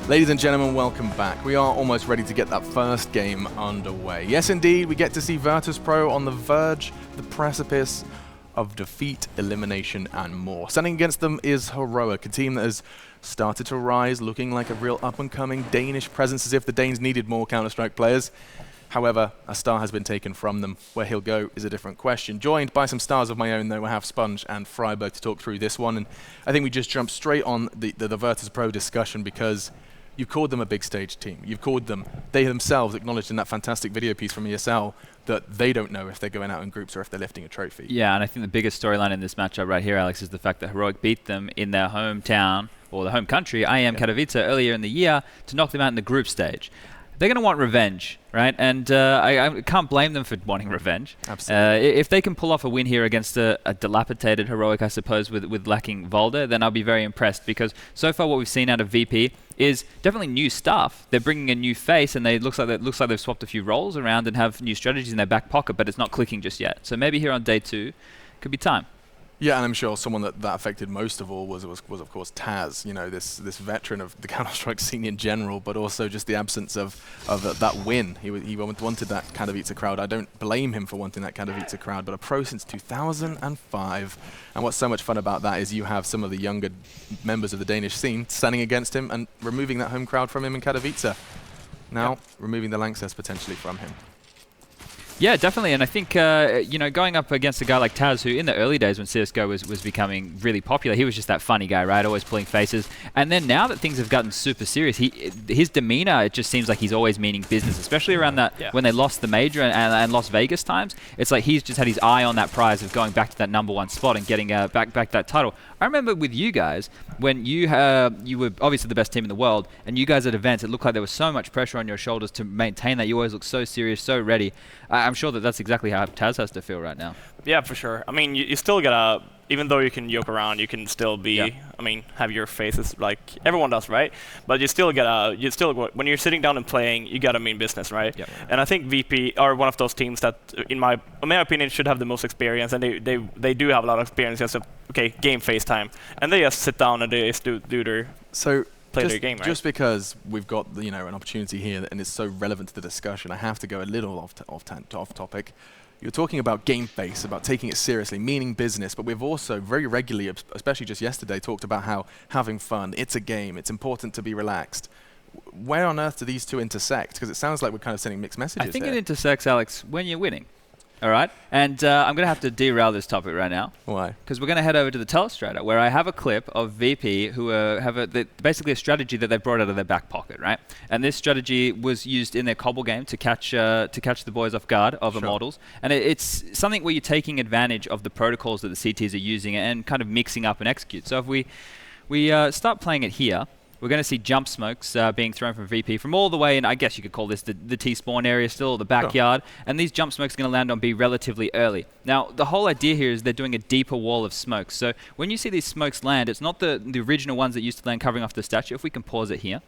Ladies and gentlemen, welcome back. We are almost ready to get that first game underway. Yes, indeed, we get to see Virtus.pro on the verge, the precipice of defeat, elimination, and more. Standing against them is Heroic, a team that has started to rise, looking like a real up-and-coming Danish presence, as if the Danes needed more Counter-Strike players. However, a star has been taken from them. Where he'll go is a different question. Joined by some stars of my own, though, we'll have Sponge and Freiberg to talk through this one. And I think we just jump straight on the Virtus.pro discussion, because you've called them a big stage team. You've called them, they themselves acknowledged in that fantastic video piece from ESL that they don't know if they're going out in groups or if they're lifting a trophy. Yeah, and I think the biggest storyline in this matchup right here, Alex, is the fact that Heroic beat them in their hometown, or the home country, Katowice, earlier in the year, to knock them out in the group stage. They're going to want revenge, right? And I can't blame them for wanting revenge. Absolutely. If they can pull off a win here against a dilapidated Heroic, I suppose, with lacking Valde, then I'll be very impressed, because so far what we've seen out of VP is definitely new stuff. They're bringing a new face, and it looks like they've swapped a few roles around and have new strategies in their back pocket, but it's not clicking just yet. So maybe here on day 2 could be time. Yeah, and I'm sure someone that affected most of all was of course Taz, you know, this veteran of the Counter-Strike scene in general, but also just the absence of that win. He wanted that Katowice crowd. I don't blame him for wanting that Katowice crowd, but a pro since 2005. And what's so much fun about that is you have some of the younger members of the Danish scene standing against him and removing that home crowd from him in Katowice. Now, removing the Lanxess potentially from him. Yeah, definitely, and I think going up against a guy like Taz, who in the early days when CSGO was becoming really popular, he was just that funny guy, right? Always pulling faces. And then now that things have gotten super serious, his demeanor, it just seems like he's always meaning business, especially around that when they lost the major and Las Vegas times. It's like he's just had his eye on that prize of going back to that #1 spot and getting back that title. I remember with you guys when you were obviously the best team in the world, and you guys at events, it looked like there was so much pressure on your shoulders to maintain that. You always look so serious, so ready. I'm sure that's exactly how Taz has to feel right now. Yeah, for sure. I mean, you still gotta, even though you can joke around, you can still be, I mean, have your faces like everyone does, right? But you still gotta, when you're sitting down and playing, you gotta mean business, right? Yep. And I think VP are one of those teams that, in my opinion, should have the most experience, and they do have a lot of experience. Just game face time, and they just sit down and they just do their play their game, right? Just because we've got an opportunity here and it's so relevant to the discussion, I have to go a little off topic. You're talking about game face, about taking it seriously, meaning business, but we've also very regularly, especially just yesterday, talked about how having fun, it's a game, it's important to be relaxed. Where on earth do these two intersect? Because it sounds like we're kind of sending mixed messages. I think here. It intersects, Alex, when you're winning. All right, and I'm going to have to derail this topic right now. Why? Because we're going to head over to the Telestrator, where I have a clip of VP who have basically a strategy that they brought out of their back pocket, right? And this strategy was used in their Cbble game to catch the boys off guard of Immortals. And it's something where you're taking advantage of the protocols that the CTs are using and kind of mixing up and execute. So if we start playing it here, we're going to see jump smokes being thrown from VP from all the way, and I guess you could call this the T-spawn area still, the backyard, and these jump smokes are going to land on B relatively early. Now, the whole idea here is they're doing a deeper wall of smokes. So when you see these smokes land, it's not the original ones that used to land covering off the statue. If we can pause it here,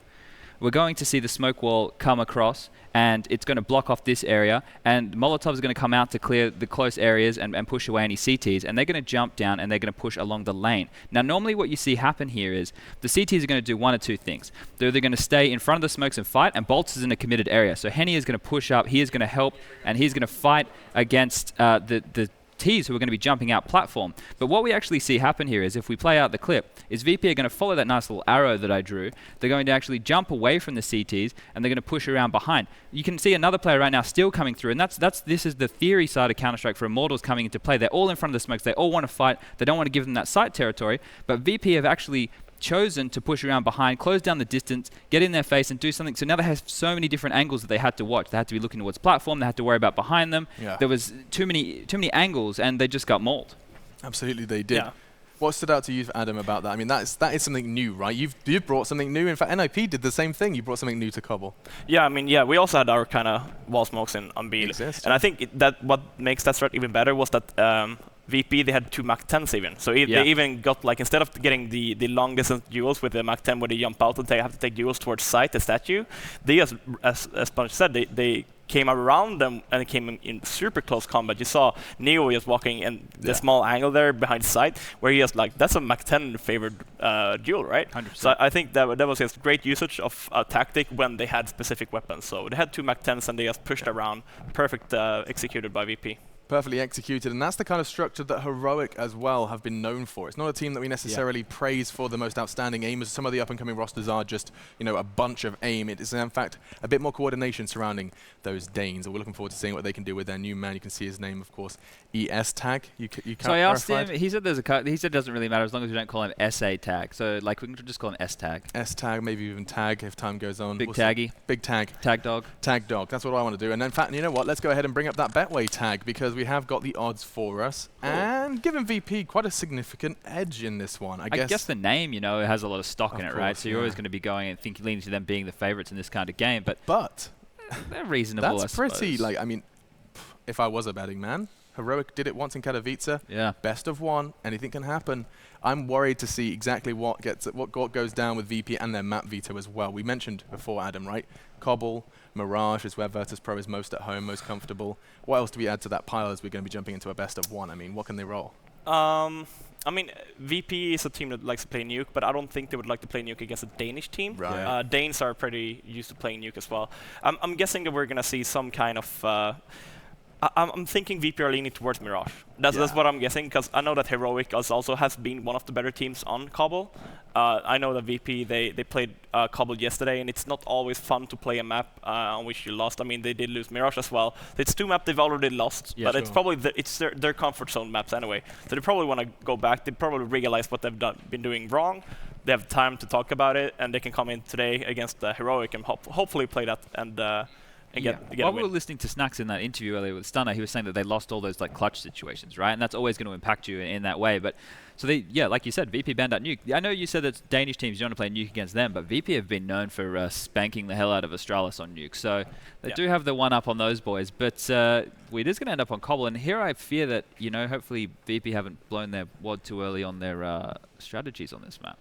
we're going to see the smoke wall come across, and it's going to block off this area, and Molotovs are going to come out to clear the close areas and push away any CTs, and they're going to jump down and they're going to push along the lane. Now, normally what you see happen here is the CTs are going to do one or two things. They're either going to stay in front of the smokes and fight, and Bolts is in a committed area. So Henny is going to push up, he is going to help, and he's going to fight against the T's who are going to be jumping out platform. But what we actually see happen here is, if we play out the clip, is VP are going to follow that nice little arrow that I drew. They're going to actually jump away from the CTs, and they're going to push around behind. You can see another player right now still coming through, and this is the theory side of Counter-Strike for Immortals coming into play. They're all in front of the smokes. They all want to fight. They don't want to give them that site territory, but VP have actually chosen to push around behind, close down the distance, get in their face and do something. So now they have so many different angles that they had to watch. They had to be looking towards platform, they had to worry about behind them. Yeah. There was too many angles, and they just got mauled. Absolutely, they did. Yeah. What stood out to you, Adam, about that? I mean, that is something new, right? You've brought something new. In fact, NIP did the same thing. You brought something new to Cbble. Yeah, I mean, we also had our kind of wall smokes on B. And I think that what makes that strat even better was that VP, they had 2 Mach 10s even. So they even got, like, instead of getting the long distance duels with the Mach 10 where they jump out and they have to take duels towards site, the statue, they, as Sponge said, they came around them and came in super close combat. You saw Neo just walking in the small angle there behind his side, where he was like, that's a Mach 10 favored duel, right? 100%. So I think that was just great usage of a tactic when they had specific weapons. So they had 2 Mach 10s and they just pushed around. Perfect executed by VP. Perfectly executed, and that's the kind of structure that Heroic as well have been known for. It's not a team that we necessarily praise for the most outstanding aim, as some of the up-and-coming rosters are just, you know, a bunch of aim. It is in fact a bit more coordination surrounding those Danes. We're looking forward to seeing what they can do with their new man. You can see his name, of course, ES Tag. You so I asked him. He said he said it doesn't really matter as long as we don't call him SA Tag. So like we can just call him S Tag. S Tag, maybe even Tag if time goes on. Big Taggy. Big Tag. Tag Dog. Tag Dog. That's what I want to do. And in fact, you know what? Let's go ahead and bring up that Betway tag, because we have got the odds for us, and given VP quite a significant edge in this one. I guess the name, you know, it has a lot of stock in it, right? So you're always going to be going and leaning to them being the favorites in this kind of game. But they're reasonable. That's pretty. Like, I mean, if I was a betting man, Heroic did it once in Katowice. Yeah. Best of one. Anything can happen. I'm worried to see exactly what goes down with VP and their map veto as well. We mentioned before, Adam, right? Cobble, Mirage is where Virtus.pro is most at home, most comfortable. What else do we add to that pile as we're going to be jumping into a best of one? I mean, what can they roll? I mean, VP is a team that likes to play Nuke, but I don't think they would like to play Nuke against a Danish team. Right. Danes are pretty used to playing Nuke as well. I'm guessing that we're going to see some kind of... I'm thinking VP are leaning towards Mirage. That's what I'm guessing, because I know that Heroic also has been one of the better teams on Cobble. I know that VP, they played Cobble yesterday, and it's not always fun to play a map on which you lost. I mean, they did lose Mirage as well. It's 2 maps they've already lost, but it's probably their comfort zone maps anyway. So they probably want to go back. They probably realize what they've been doing wrong. They have time to talk about it, and they can come in today against Heroic and hopefully play that and get While we were listening to Snacks in that interview earlier with Stunner, he was saying that they lost all those like clutch situations, right? And that's always going to impact you in that way. But so like you said, VP banned out Nuke. I know you said that Danish teams, you want to play Nuke against them, but VP have been known for spanking the hell out of Astralis on Nuke. So they do have the one up on those boys. But it is going to end up on Cobble. And here I fear that, you know, hopefully VP haven't blown their wad too early on their strategies on this map.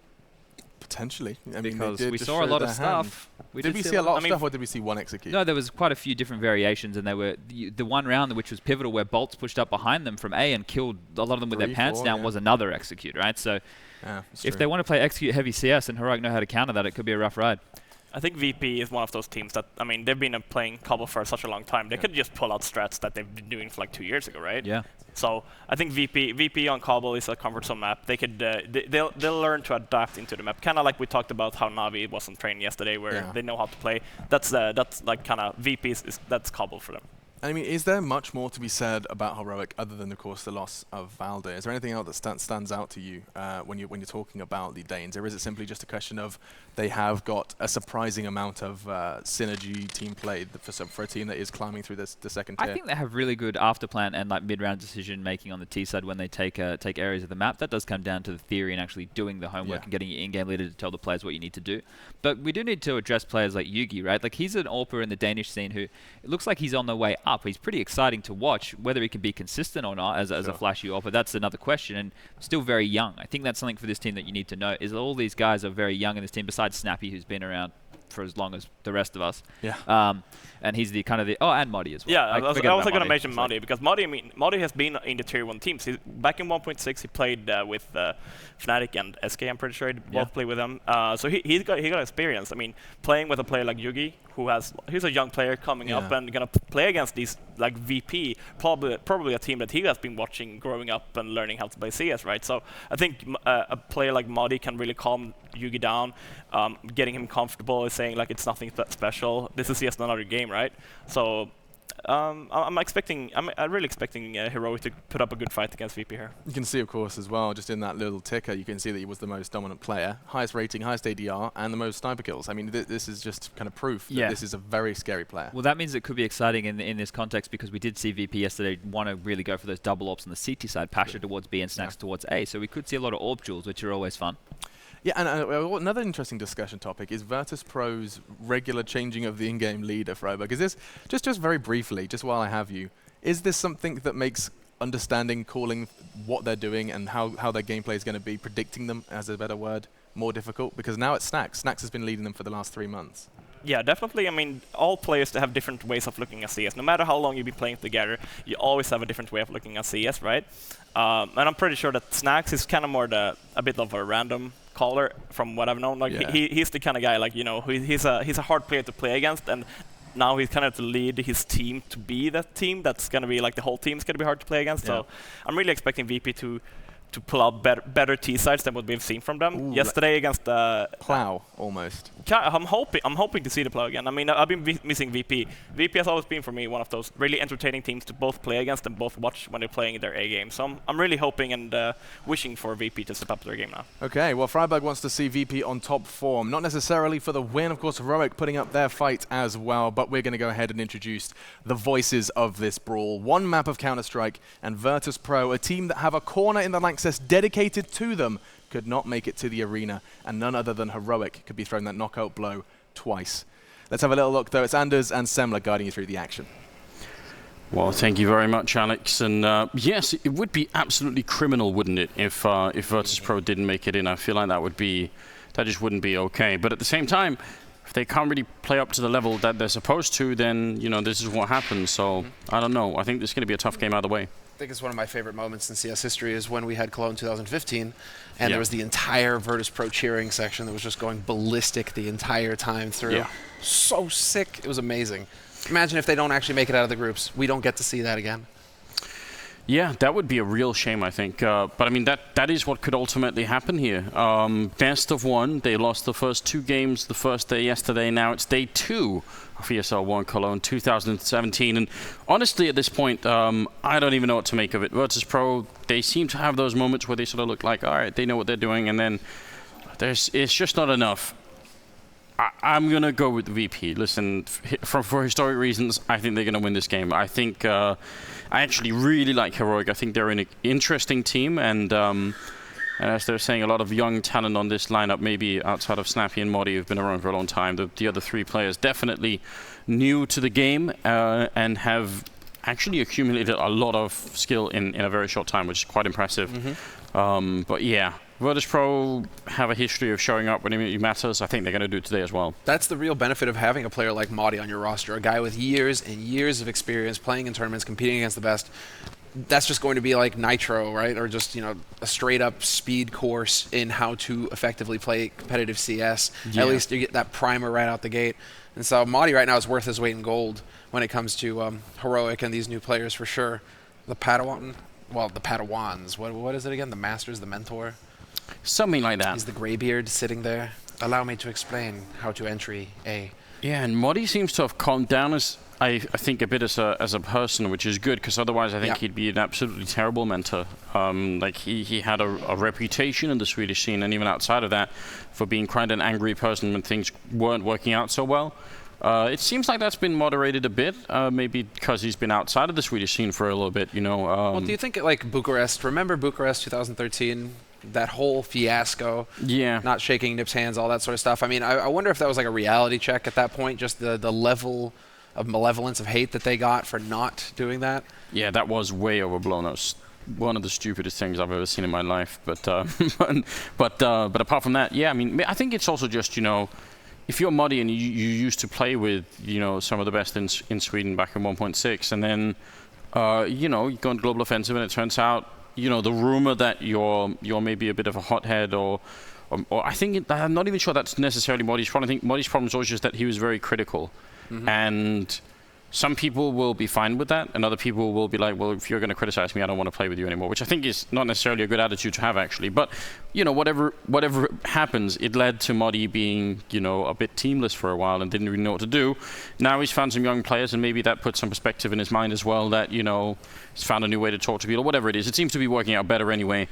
Potentially. I mean, because we saw a lot of stuff. Did we see a lot of stuff, or did we see one execute? No, there was quite a few different variations, and they were the one round which was pivotal, where Bolts pushed up behind them from A and killed a lot of them with their pants down, was another execute, right? So if they want to play execute heavy CS and Heroic know how to counter that, it could be a rough ride. I think VP is one of those teams that, I mean, they've been playing Cobble for such a long time. They could just pull out strats that they've been doing for like 2 years ago, right? Yeah. So I think VP on Cobble is a comfort zone map. They could they'll learn to adapt into the map, kind of like we talked about how Navi was on training yesterday, where they know how to play. That's like kind of VP that's Cobble for them. I mean, is there much more to be said about Heroic other than, of course, the loss of Valde? Is there anything else that stands out to you when you're talking about the Danes, or is it simply just a question of they have got a surprising amount of synergy team play for a team that is climbing through the second tier? I think they have really good after plan and like mid-round decision making on the T side when they take areas of the map. That does come down to the theory and actually doing the homework and getting your in-game leader to tell the players what you need to do. But we do need to address players like Yugi, right? Like he's an AWPer in the Danish scene who it looks like he's on the way up. He's pretty exciting to watch. Whether he can be consistent or not as a flashy AWPer, that's another question, and still very young. I think that's something for this team that you need to know, is that all these guys are very young in this team, besides Snappy, who's been around for as long as the rest of us. Yeah. And he's the kind of and Modi as well. Yeah, I was also going to mention Modi, because Modi has been in the tier 1 teams. Back in 1.6, he played with Fnatic and SK, I'm pretty sure. Both played with them. So he got experience. I mean, playing with a player like Yugi, he's a young player coming up and going to play against these, like VP, probably a team that he has been watching growing up and learning how to play CS, right? So I think a player like Modi can really calm Yugi down, getting him comfortable, saying like it's nothing special. This is just another game, right? So I'm really expecting Heroic to put up a good fight against VP here. You can see, of course, as well, just in that little ticker, you can see that he was the most dominant player, highest rating, highest ADR, and the most sniper kills. I mean, this is just kind of proof that this is a very scary player. Well, that means it could be exciting in this context, because we did see VP yesterday want to really go for those double ops on the CT side, Pasha towards B and Snacks towards A. So we could see a lot of AWP duels, which are always fun. Yeah, and another interesting discussion topic is Virtus.pro's regular changing of the in-game leader, Freiburg. Is this, just very briefly, just while I have you, is this something that makes understanding, calling what they're doing and how their gameplay is going to be, predicting them, as a better word, more difficult? Because now it's Snacks. Snacks has been leading them for the last 3 months. yeah, definitely. I mean, all players have different ways of looking at CS. No matter how long you've been playing together, you always have a different way of looking at CS, right? And I'm pretty sure that Snax is kind of more a bit of a random caller from what I've known. Like he's the kind of guy, like, you know, he's a hard player to play against, and now he's kind of to lead his team to be that team. That's gonna be like the whole team's gonna be hard to play against. So I'm really expecting VP to pull out better T sides than what we've seen from them yesterday against Plow almost. I'm hoping to see the Plow again. I mean, I've been missing VP. VP has always been for me one of those really entertaining teams to both play against and both watch when they're playing their A game. So I'm really hoping and wishing for VP to step up their game now. Okay, well, Freiburg wants to see VP on top form. Not necessarily for the win, of course. Heroic putting up their fight as well, but we're going to go ahead and introduce the voices of this brawl. One map of Counter-Strike and Virtus.pro, a team that have a corner in the Lanxess dedicated to them, could not make it to the arena, and none other than Heroic could be thrown that knockout blow twice. Let's have a little look, though. It's Anders and Semler guiding you through the action. Well, thank you very much, Alex. And yes, it would be absolutely criminal, wouldn't it, if Virtus.pro didn't make it in? I feel like that just wouldn't be okay. But at the same time, if they can't really play up to the level that they're supposed to, then, you know, this is what happens. So I don't know. I think this is going to be a tough game either way. I think it's one of my favorite moments in CS history is when we had Cologne 2015, and there was the entire Virtus.pro cheering section that was just going ballistic the entire time through. Yeah. So sick. It was amazing. Imagine if they don't actually make it out of the groups. We don't get to see that again. Yeah, that would be a real shame, I think. But I mean, that is what could ultimately happen here. Best of one. They lost the first 2 games the first day yesterday. Now it's day 2 of ESL One Cologne 2017. And honestly, at this point, I don't even know what to make of it. Virtus.pro, they seem to have those moments where they sort of look like, all right, they know what they're doing. And then it's just not enough. I'm going to go with VP. Listen, for historic reasons, I think they're going to win this game. I think I actually really like Heroic. I think they're an interesting team, and as they're saying, a lot of young talent on this lineup, maybe outside of Snappy and Modi, who've been around for a long time. The other 3 players definitely new to the game and have actually accumulated a lot of skill in a very short time, which is quite impressive. But yeah, Virtus.pro have a history of showing up when it matters. I think they're going to do it today as well. That's the real benefit of having a player like Modi on your roster, a guy with years and years of experience playing in tournaments, competing against the best. That's just going to be like Nitro, right? Or just, you know, a straight-up speed course in how to effectively play competitive CS. Yeah. At least you get that primer right out the gate. And so Modi right now is worth his weight in gold when it comes to Heroic and these new players for sure. The Padawan, well, the Padawans. What is it again? The Masters, the Mentor? Something like that. He's the graybeard sitting there. Allow me to explain how to entry A. Yeah, and Modi seems to have calmed down as I think a bit as a person, which is good, because otherwise I think he'd be an absolutely terrible mentor. Like he had a reputation in the Swedish scene, and even outside of that, for being quite an angry person when things weren't working out so well. It seems like that's been moderated a bit, maybe because he's been outside of the Swedish scene for a little bit, you know. Well, do you think like Bucharest, remember Bucharest 2013? That whole fiasco, not shaking Nip's hands, all that sort of stuff. I mean, I wonder if that was like a reality check at that point, just the level of malevolence, of hate that they got for not doing that. Yeah, that was way overblown. That was one of the stupidest things I've ever seen in my life. But but apart from that, yeah, I mean, I think it's also just, you know, if you're Modi and you used to play with, you know, some of the best in Sweden back in 1.6, and then you know, you go on Global Offensive and it turns out, you know, the rumor that you're maybe a bit of a hothead or I think I'm not even sure that's necessarily Modi's problem. I think Modi's problem is always just that he was very critical. And some people will be fine with that, and other people will be like, well, if you're going to criticize me, I don't want to play with you anymore, which I think is not necessarily a good attitude to have, actually. But, you know, whatever happens, it led to Modi being, you know, a bit teamless for a while and didn't really know what to do. Now he's found some young players, and maybe that puts some perspective in his mind as well, that, you know, he's found a new way to talk to people, or whatever it is. It seems to be working out better anyway.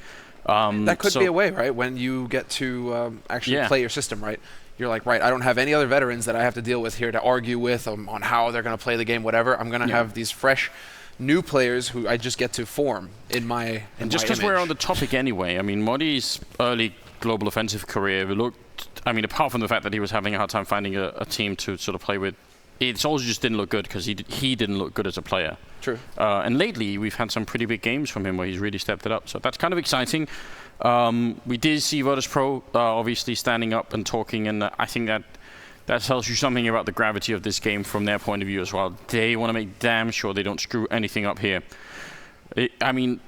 That could be a way, right, when you get to actually play your system, right? You're like, right, I don't have any other veterans that I have to deal with here to argue with on how they're going to play the game, whatever. I'm going to have these fresh new players who I just get to form in my And just because we're on the topic anyway, I mean, Modi's early Global Offensive career looked, I mean, apart from the fact that he was having a hard time finding a team to sort of play with, it also just didn't look good because he didn't look good as a player. True. And lately, we've had some pretty big games from him where he's really stepped it up. So that's kind of exciting. We did see Virtus.pro obviously standing up and talking, and I think that That tells you something about the gravity of this game from their point of view as well. They want to make damn sure they don't screw anything up here. I mean,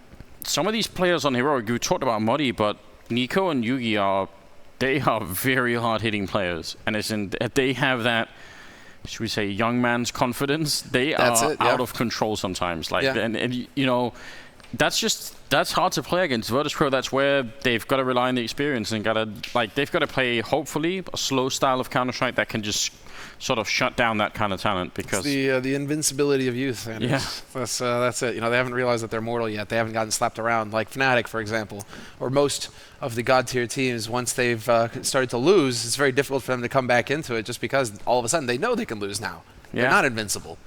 some of these players on Heroic, we talked about Muddy, but Nico and Yugi they are very hard-hitting players. And they have that, should we say, young man's confidence. They are out of control sometimes. Like, and you know, that's hard to play against. Virtus.pro, that's where they've got to rely on the experience and they've got to play, hopefully, a slow style of Counter-Strike that can just sort of shut down that kind of talent. Because it's the invincibility of youth. And that's it. You know, they haven't realized that they're mortal yet. They haven't gotten slapped around like Fnatic, for example, or most of the god tier teams. Once they've started to lose, it's very difficult for them to come back into it, just because all of a sudden they know they can lose now. They're not invincible.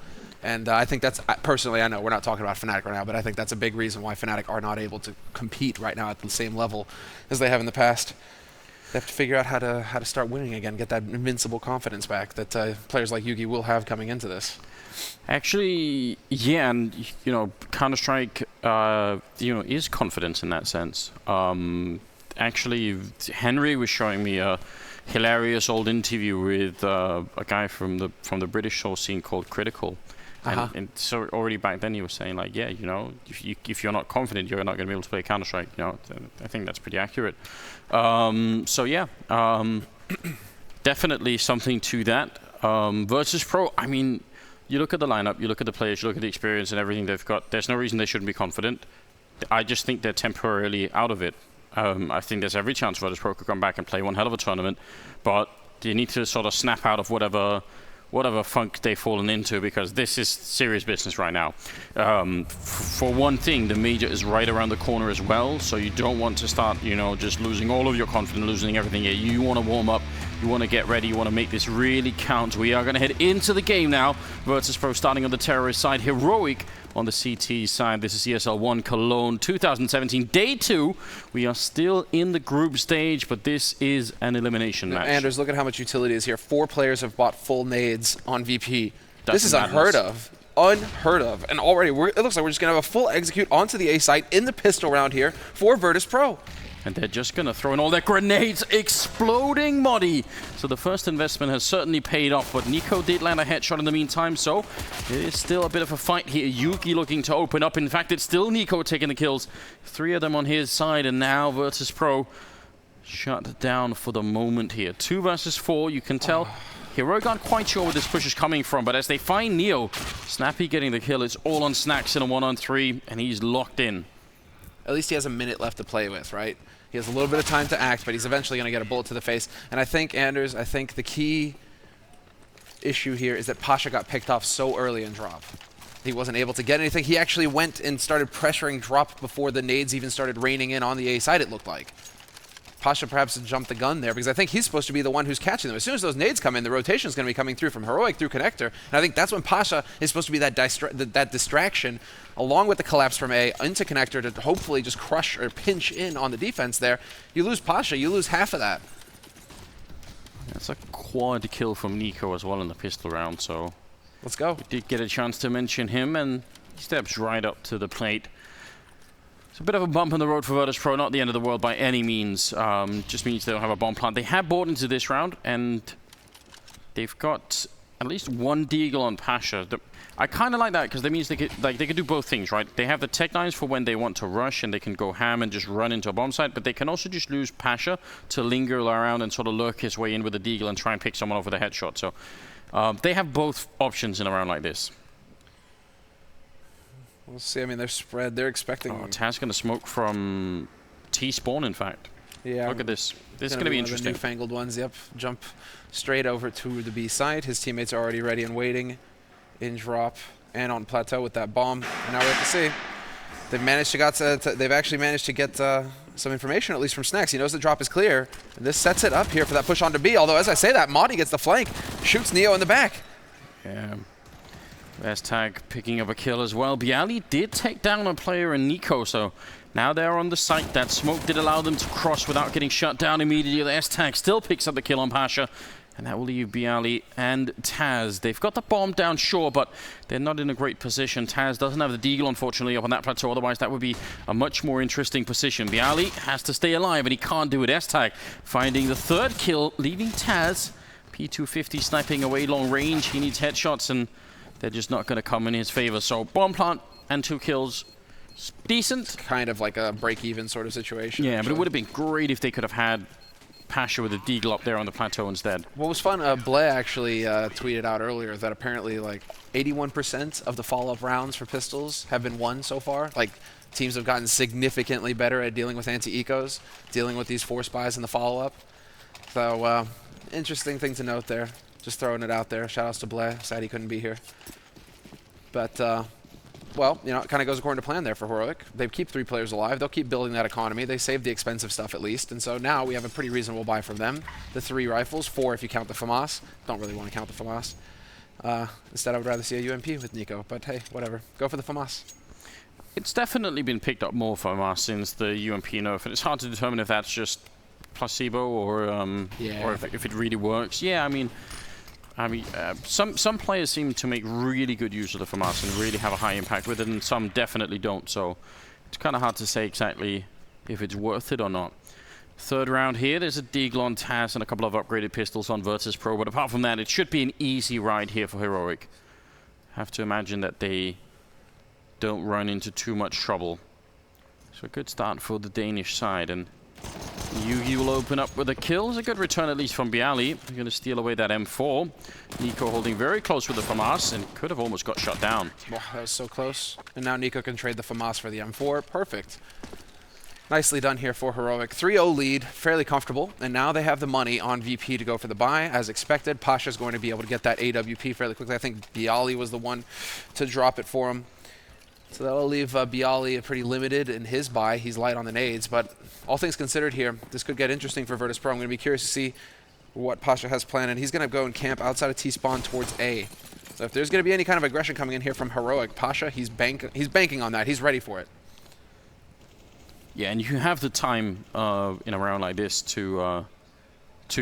And I think that's, personally, I know we're not talking about Fnatic right now, but I think that's a big reason why Fnatic are not able to compete right now at the same level as they have in the past. They have to figure out how to start winning again, get that invincible confidence back that players like Yugi will have coming into this. Actually, yeah, and you know, Counter-Strike, is confidence in that sense. Actually, Henry was showing me a hilarious old interview with a guy from the British source scene called Critical. And so already back then he was saying, like, yeah, you know, if you're not confident, you're not going to be able to play Counter-Strike. You know, I think that's pretty accurate. So yeah, definitely something to that. Virtus.pro, I mean, you look at the lineup, you look at the players, you look at the experience and everything they've got. There's no reason they shouldn't be confident. I just think they're temporarily out of it. I think there's every chance Virtus.pro could come back and play one hell of a tournament, but you need to sort of snap out of whatever funk they've fallen into, because this is serious business right now. For one thing, the major is right around the corner as well, so you don't want to start, you know, just losing all of your confidence, losing everything here. You want to warm up, you want to get ready, you want to make this really count. We are going to head into the game now. Virtus.pro starting on the terrorist side, Heroic on the CT side. This is ESL One Cologne 2017, day 2. We are still in the group stage, but this is an elimination match. Anders, look at how much utility is here. 4 players have bought full nades on VP. That's this is unheard of. Unheard of. And already, it looks like we're just going to have a full execute onto the A site in the pistol round here for Virtus.pro. And they're just going to throw in all their grenades, exploding Muddy. So the first investment has certainly paid off, but Nico did land a headshot in the meantime, so it is still a bit of a fight here. Yuki looking to open up. In fact, it's still Nico taking the kills. 3 of them on his side, and now Virtus.pro shut down for the moment here. 2 versus 4, you can tell. Heroic aren't quite sure where this push is coming from, but as they find Neo, Snappy getting the kill. It's all on Snacks in a 1-on-3, and he's locked in. At least he has a minute left to play with, right? He has a little bit of time to act, but he's eventually going to get a bullet to the face. And I think, Anders, the key issue here is that Pasha got picked off so early in drop. He wasn't able to get anything. He actually went and started pressuring drop before the nades even started raining in on the A side, it looked like. Pasha perhaps jumped the gun there, because I think he's supposed to be the one who's catching them. As soon as those nades come in, the rotation is going to be coming through from Heroic through Connector, and I think that's when Pasha is supposed to be that distraction, along with the collapse from A into Connector to hopefully just crush or pinch in on the defense there. You lose Pasha, you lose half of that. That's a quad kill from Nico as well in the pistol round, so let's go. We did get a chance to mention him, and he steps right up to the plate. It's a bit of a bump in the road for Virtus.pro, not the end of the world by any means. Just means they don't have a bomb plant. They have bought into this round, and they've got at least 1 deagle on Pasha. I kind of like that, because that means they could do both things, right? They have the Tech 9s for when they want to rush, and they can go ham and just run into a bomb site, but they can also just lose Pasha to linger around and sort of lurk his way in with a deagle and try and pick someone off with a headshot. So they have both options in a round like this. We'll see. I mean, they're spread. They're expecting. Oh, Taz going to smoke from T-spawn, in fact. Yeah. Look at this. This is going to be interesting. The newfangled ones, yep. Jump straight over to the B side. His teammates are already ready and waiting in drop and on plateau with that bomb. And now we have to see. They've actually managed to get some information, at least from Snacks. He knows the drop is clear. And this sets it up here for that push onto B. Although, as I say that, Madi gets the flank, shoots Neo in the back. Yeah. Tag picking up a kill as well. Bialy did take down a player in Nico, so now they're on the site. That smoke did allow them to cross without getting shut down immediately. The S-Tag still picks up the kill on Pasha, and that will leave Bialy and Taz. They've got the bomb down, sure, but they're not in a great position. Taz doesn't have the deagle, unfortunately, up on that plateau. Otherwise, that would be a much more interesting position. Bialy has to stay alive, and he can't do it. S-Tag finding the 3rd kill, leaving Taz P250 sniping away long range. He needs headshots, and they're just not going to come in his favor. So bomb plant and 2 kills. Decent. Kind of like a break-even sort of situation. Yeah, but it would have been great if they could have had Pasha with a deagle up there on the plateau instead. What was fun, Blay actually tweeted out earlier that apparently like 81% of the follow-up rounds for pistols have been won so far. Like, teams have gotten significantly better at dealing with anti-ecos, dealing with these force buys in the follow-up. So, interesting thing to note there. Just throwing it out there. Shout-outs to Blay. Sad he couldn't be here. But, well, you know, it kind of goes according to plan there for Heroic. They keep 3 players alive. They'll keep building that economy. They save the expensive stuff at least. And so now we have a pretty reasonable buy from them. The 3 rifles, 4 if you count the FAMAS. Don't really want to count the FAMAS. Instead, I would rather see a UMP with Nico. But hey, whatever. Go for the FAMAS. It's definitely been picked up more from us since the UMP nerf. And it's hard to determine if that's just placebo or if it really works. Yeah, I mean, some players seem to make really good use of the FAMAS and really have a high impact with it, and some definitely don't. So it's kind of hard to say exactly if it's worth it or not. Third round here, there's a deagle on Taz and a couple of upgraded pistols on Virtus.pro, but apart from that, it should be an easy ride here for Heroic. Have to imagine that they don't run into too much trouble. So a good start for the Danish side, and Yugi will open up with a kill. It's a good return at least from Bialy. They're going to steal away that M4. Nico holding very close with the FAMAS and could have almost got shot down. Wow, that was so close. And now Nico can trade the FAMAS for the M4. Perfect. Nicely done here for Heroic. 3-0 lead, fairly comfortable. And now they have the money on VP to go for the buy. As expected, Pasha's going to be able to get that AWP fairly quickly. I think Bialy was the one to drop it for him. So that'll leave Bialy pretty limited in his buy. He's light on the nades, but all things considered here, this could get interesting for Virtus.pro. I'm going to be curious to see what Pasha has planned, and he's going to go and camp outside of T-spawn towards A. So if there's going to be any kind of aggression coming in here from Heroic, Pasha, he's banking on that. He's ready for it. Yeah, and you have the time in a round like this to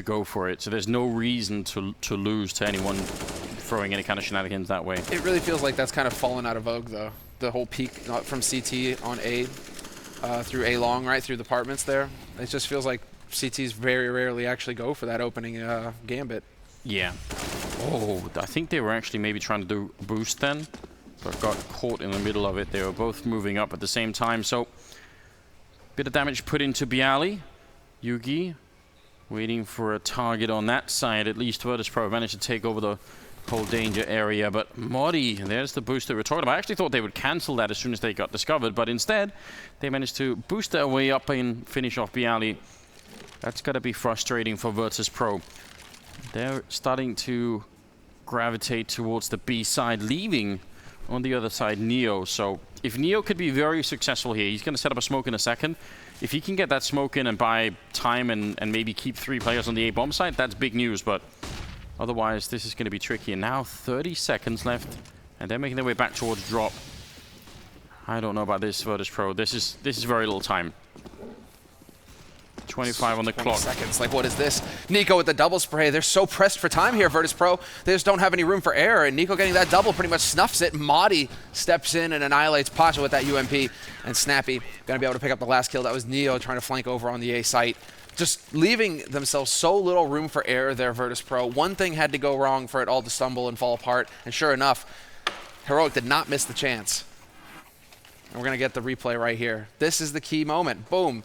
go for it. So there's no reason to lose to anyone throwing any kind of shenanigans that way. It really feels like that's kind of fallen out of vogue, though. The whole peak from CT on A through A long, right, through the apartments there. It just feels like CTs very rarely actually go for that opening gambit. Yeah. Oh, I think they were actually maybe trying to do a boost then, but got caught in the middle of it. They were both moving up at the same time, so bit of damage put into Bialy. Yugi waiting for a target on that side. At least Virtus.pro managed to take over the whole danger area, but Modi, there's the boost that we're talking about. I actually thought they would cancel that as soon as they got discovered, but instead they managed to boost their way up and finish off Bialy. That's got to be frustrating for Virtus.pro. They're starting to gravitate towards the B side, leaving on the other side Neo. So if Neo could be very successful here, he's going to set up a smoke in a second. If he can get that smoke in and buy time and maybe keep 3 players on the A bomb side, that's big news, but otherwise, this is going to be tricky. And now 30 seconds left, and they're making their way back towards drop. I don't know about this, Virtus.pro. This is very little time. 25 on the clock. Seconds. Like, what is this? Nico with the double spray. They're so pressed for time here, Virtus.pro. They just don't have any room for error, and Nico getting that double pretty much snuffs it. Modi steps in and annihilates Pasha with that UMP, and Snappy going to be able to pick up the last kill. That was Neo trying to flank over on the A site. Just leaving themselves so little room for error there, Virtus.pro. One thing had to go wrong for it all to stumble and fall apart, and sure enough, Heroic did not miss the chance. And we're going to get the replay right here. This is the key moment. Boom.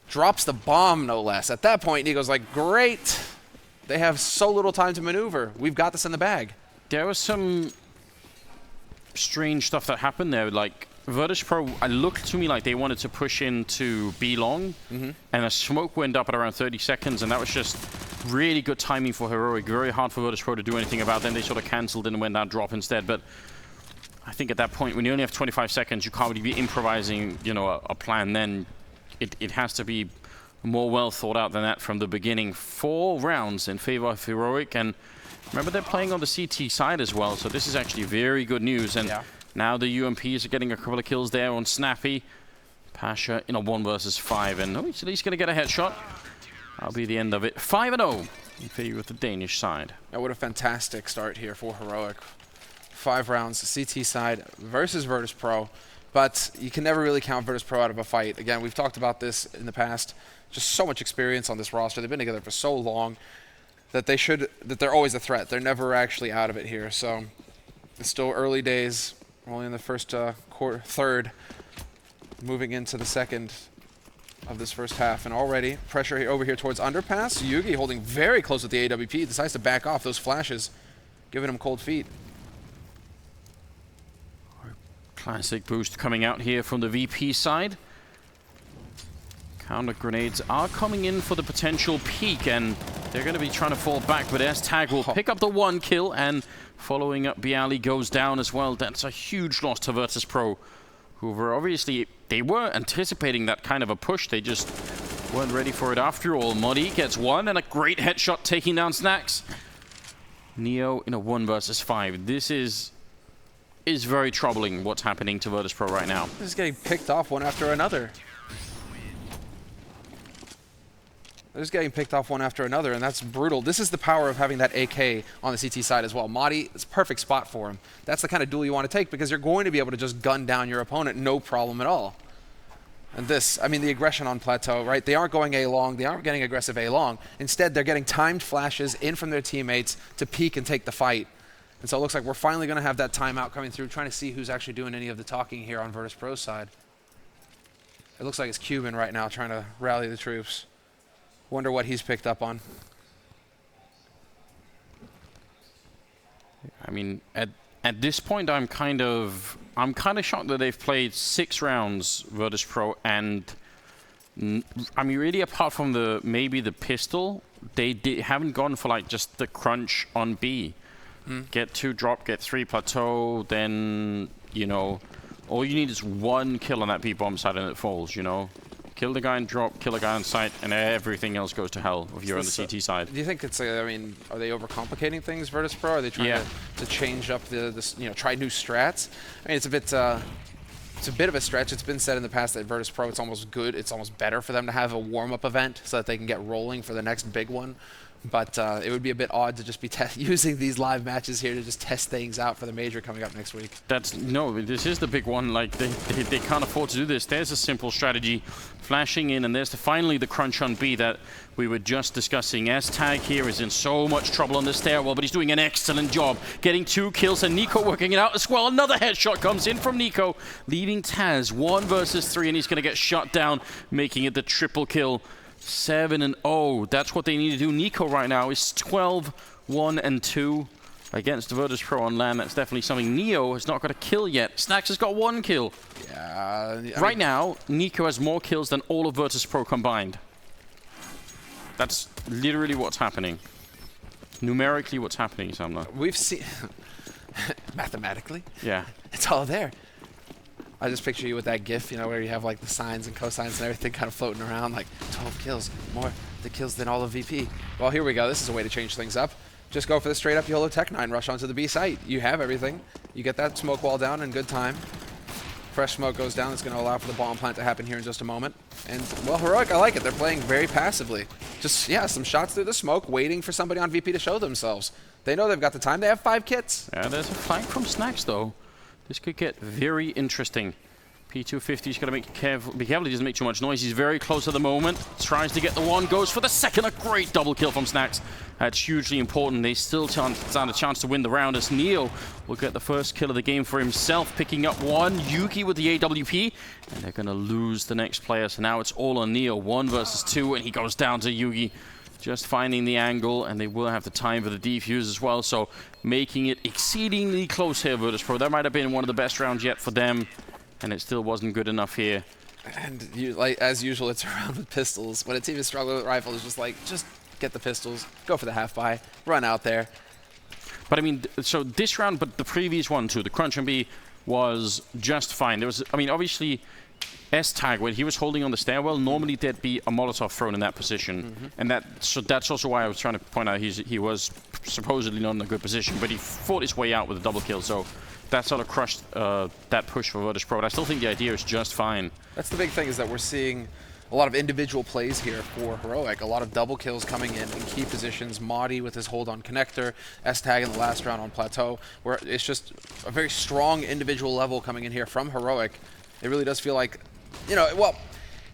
Drops the bomb, no less. At that point, Nico's like, great. They have so little time to maneuver. We've got this in the bag. There was some strange stuff that happened there. Like, Virtus.pro, it looked to me like they wanted to push into B long, and a smoke went up at around 30 seconds, and that was just really good timing for Heroic. Very hard for Virtus.pro to do anything about. Then they sort of cancelled and went down drop instead. But I think at that point, when you only have 25 seconds, you can't really be improvising, you know, a plan then. It has to be more well thought out than that from the beginning. 4 rounds in favor of Heroic, and remember they're playing on the CT side as well, so this is actually very good news. And now the UMPs are getting a couple of kills there on Snappy. Pasha in a 1 versus 5, and he's at least going to get a headshot. That'll be the end of it. 5-0 in favor of the Danish side. That would a fantastic start here for Heroic. 5 rounds, CT side versus Virtus.pro. But you can never really count Virtus.pro out of a fight. Again, we've talked about this in the past. Just so much experience on this roster. They've been together for so long. that they're always a threat. They're never actually out of it here. So it's still early days. We're only in the first third, moving into the second of this first half, and already pressure over here towards underpass. Yugi holding very close with the AWP, decides to back off those flashes, giving him cold feet. Classic boost coming out here from the VP side. Counter grenades are coming in for the potential peak, and they're going to be trying to fall back, but S-Tag will pick up the 1 kill, and following up, Bialy goes down as well. That's a huge loss to Virtus.pro, who were obviously, they were anticipating that kind of a push. They just weren't ready for it after all. Muddy gets 1, and a great headshot taking down Snax. Neo in a 1 versus 5. This is very troubling what's happening to Virtus.pro right now. This is getting picked off one after another. They're just getting picked off one after another, and that's brutal. This is the power of having that AK on the CT side as well. Madi, it's a perfect spot for him. That's the kind of duel you want to take because you're going to be able to just gun down your opponent, no problem at all. And this, I mean, the aggression on Plateau, right? They aren't going A-long. They aren't getting aggressive A-long. Instead, they're getting timed flashes in from their teammates to peek and take the fight. And so it looks like we're finally going to have that timeout coming through, trying to see who's actually doing any of the talking here on Virtus.pro's side. It looks like it's Cuban right now trying to rally the troops. Wonder what he's picked up on. I mean, at this point, I'm kind of shocked that they've played 6 rounds, Virtus.pro, and I mean, really, apart from maybe the pistol, they haven't gone for like just the crunch on B. Get 2 drop, get 3 plateau, then all you need is 1 kill on that B bomb side and it falls. Kill the guy and drop, kill the guy on site, and everything else goes to hell if you're on the CT side. Do you think it's, I mean, are they overcomplicating things, Virtus.pro? Are they trying to change up try new strats? I mean, it's a bit of a stretch. It's been said in the past that Virtus.pro, it's almost better for them to have a warm-up event so that they can get rolling for the next big one. But it would be a bit odd to just be using these live matches here to just test things out for the major coming up next week. This is the big one. Like they can't afford to do this. There's a simple strategy, flashing in, and there's finally the crunch on B that we were just discussing. S-Tag here is in so much trouble on the stairwell, but he's doing an excellent job, getting 2 kills, and Nico working it out as well. Another headshot comes in from Nico, leaving Taz 1 versus 3, and he's going to get shut down, making it the triple kill. 7-0. That's what they need to do. Nico right now is 12-1-2 against Virtus.pro on LAN. That's definitely something. Neo has not got a kill yet. Snax has got 1 kill. Yeah. Right now, Nico has more kills than all of Virtus.pro combined. That's literally what's happening. Numerically, what's happening, Samla. We've seen... Mathematically? Yeah. It's all there. I just picture you with that GIF, where you have like the sines and cosines and everything kind of floating around, like 12 kills, more the kills than all of VP. Well, here we go. This is a way to change things up. Just go for the straight up YOLO Tech 9 rush onto the B site. You have everything. You get that smoke wall down in good time. Fresh smoke goes down. It's going to allow for the bomb plant to happen here in just a moment. And, well, Heroic, I like it. They're playing very passively. Just, some shots through the smoke, waiting for somebody on VP to show themselves. They know they've got the time. They have 5 kits. Yeah, there's a flank from Snax, though. This could get very interesting. P250 is going to be careful he doesn't make too much noise. He's very close at the moment. Tries to get the 1, goes for the second. A great double kill from Snax. That's hugely important. They still stand a chance to win the round as Neo will get the first kill of the game for himself, picking up 1. Yuki with the AWP, and they're going to lose the next player. So now it's all on Neo. 1 versus 2, and he goes down to Yugi. Just finding the angle, and they will have the time for the defuse as well. So making it exceedingly close here, Virtus.pro. That might have been one of the best rounds yet for them. And it still wasn't good enough here. And as usual, it's around with pistols. When a team is struggling with rifles, it's just like, just get the pistols, go for the half-buy, run out there. But I mean, so this round, but the previous one too, the crunch and B was just fine. There was, I mean, obviously, S-Tag, when he was holding on the stairwell, normally there'd be a Molotov thrown in that position. And that's also why I was trying to point out he was supposedly not in a good position, but he fought his way out with a double kill. So that sort of crushed that push for Virtus.pro. But I still think the idea is just fine. That's the big thing, is that we're seeing a lot of individual plays here for Heroic. A lot of double kills coming in key positions. Madi with his hold on connector. S-Tag in the last round on Plateau, where it's just a very strong individual level coming in here from Heroic. It really does feel like,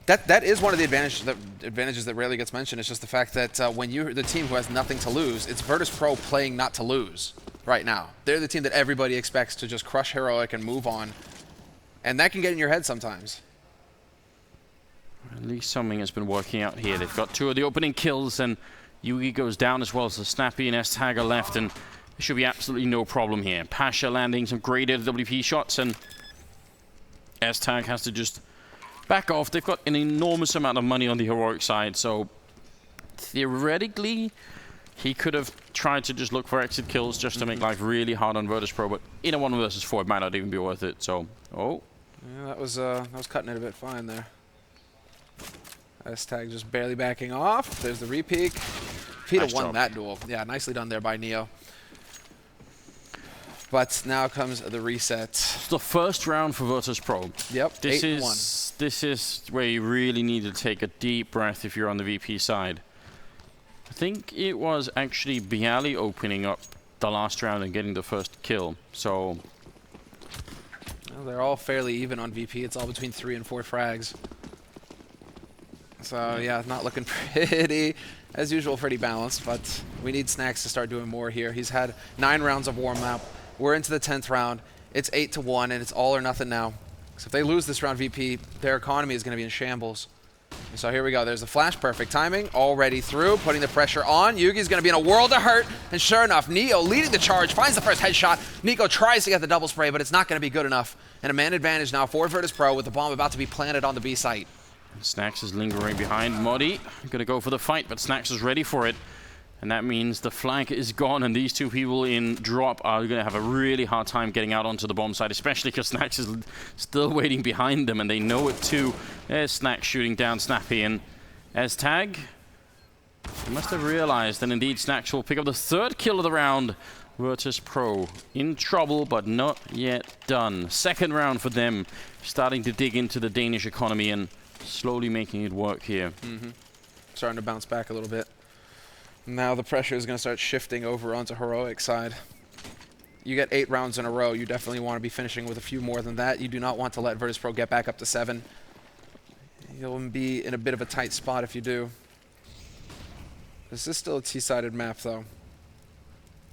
That is one of the advantages that rarely gets mentioned. It's just the fact that when you're the team who has nothing to lose, it's Virtus.pro playing not to lose right now. They're the team that everybody expects to just crush Heroic and move on. And that can get in your head sometimes. At least something has been working out here. They've got 2 of the opening kills, and Yugi goes down as well as the Snappy and S-Tag are left, and there should be absolutely no problem here. Pasha landing some great AWP shots, and S-Tag has to just back off. They've got an enormous amount of money on the Heroic side, so theoretically, he could have tried to just look for exit kills just to make life really hard on Virtus.pro, but in a 1 versus 4, it might not even be worth it, so, Yeah, that was cutting it a bit fine there. S-Tag just barely backing off. There's the repeak. Peter won that duel. Yeah, nicely done there by Neo. But now comes the reset. It's the first round for Virtus.pro. Yep, this is where you really need to take a deep breath if you're on the VP side. I think it was actually Bialy opening up the last round and getting the first kill. So well, they're all fairly even on VP. It's all between 3 and 4 frags. So yeah, not looking pretty, as usual, pretty balanced, but we need Snacks to start doing more here. He's had 9 rounds of warm-up. We're into the 10th round. It's 8-1, and it's all or nothing now. So if they lose this round VP, their economy is going to be in shambles. And so here we go. There's the flash. Perfect timing. Already through, putting the pressure on. Yugi's going to be in a world of hurt. And sure enough, Neo leading the charge, finds the first headshot. Nico tries to get the double spray, but it's not going to be good enough. And a man advantage now for Virtus.pro with the bomb about to be planted on the B site. Snacks is lingering behind Modi. Gonna go for the fight, but Snacks is ready for it. And that means the flank is gone, and these 2 people in drop are gonna have a really hard time getting out onto the bomb site, especially because Snacks is still waiting behind them, and they know it too. There's Snacks shooting down Snappy, and as Tag, he must have realized that indeed Snacks will pick up the 3rd kill of the round. Virtus.pro in trouble, but not yet done. 2nd round for them, starting to dig into the Danish economy and slowly making it work here. Starting to bounce back a little bit. Now the pressure is going to start shifting over onto Heroic side. You get 8 rounds in a row. You definitely want to be finishing with a few more than that. You do not want to let Virtus.pro get back up to 7. You'll be in a bit of a tight spot if you do. This is still a T-sided map, though.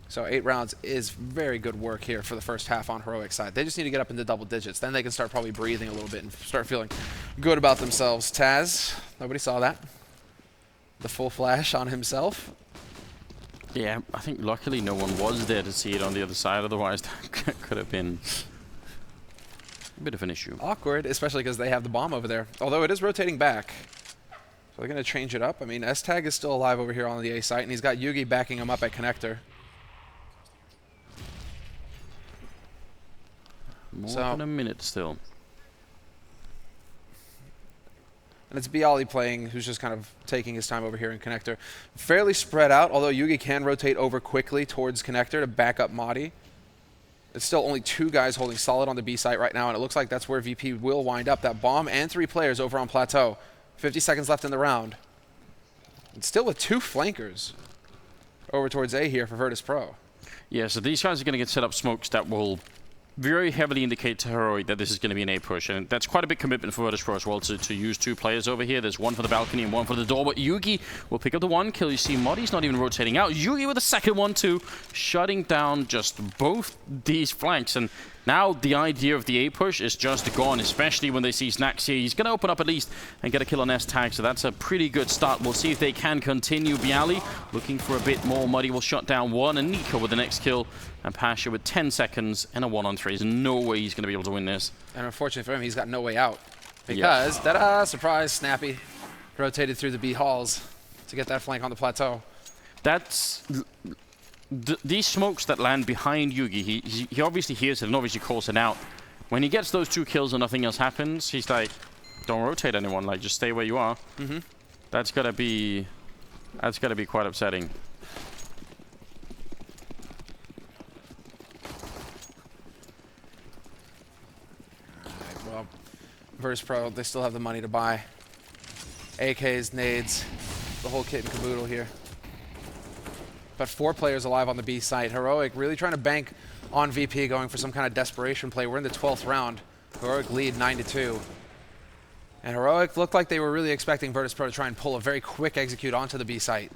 So 8 rounds is very good work here for the first half on Heroic side. They just need to get up into double digits. Then they can start probably breathing a little bit and start feeling good about themselves. Taz, nobody saw that. The full flash on himself. Yeah, I think luckily no one was there to see it on the other side. Otherwise, that could have been a bit of an issue. Awkward, especially because they have the bomb over there. Although it is rotating back. So they're going to change it up. I mean, S-Tag is still alive over here on the A site, and he's got Yugi backing him up at connector. More than a minute still. And it's Bialy playing, who's just kind of taking his time over here in connector. Fairly spread out, although Yugi can rotate over quickly towards connector to back up Madi. It's still only 2 guys holding solid on the B site right now, and it looks like that's where VP will wind up. That bomb and 3 players over on Plateau. 50 seconds left in the round. And still with 2 flankers over towards A here for Virtus.pro. Yeah, so these guys are going to get set up smokes that will very heavily indicate to Heroic that this is going to be an A push, and that's quite a big commitment for Virtus.pro as well to use 2 players over here. There's 1 for the balcony and 1 for the door, but Yugi will pick up the 1 kill. You see Modi's not even rotating out. Yugi with the 2nd one too, shutting down just both these flanks, and now the idea of the A push is just gone, especially when they see Snacks here. He's going to open up at least and get a kill on S-Tag, so that's a pretty good start. We'll see if they can continue. Bialy looking for a bit more. Muddy will shut down 1, and Nico with the next kill, and Pasha with 10 seconds and a 1-on-3. There's no way he's going to be able to win this. And unfortunately for him, he's got no way out. Because, ta-da, surprise, Snappy rotated through the B halls to get that flank on the plateau. That's... these smokes that land behind Yugi, he obviously hears it and obviously calls it out. When he gets those 2 kills and nothing else happens, he's like, don't rotate anyone, like, just stay where you are. That's gotta be quite upsetting. Well, Virtus.pro, they still have the money to buy AKs, nades, the whole kit and caboodle here. But 4 players alive on the B site. Heroic really trying to bank on VP, going for some kind of desperation play. We're in the 12th round. Heroic lead 9-2. And Heroic looked like they were really expecting Virtus.pro to try and pull a very quick execute onto the B site.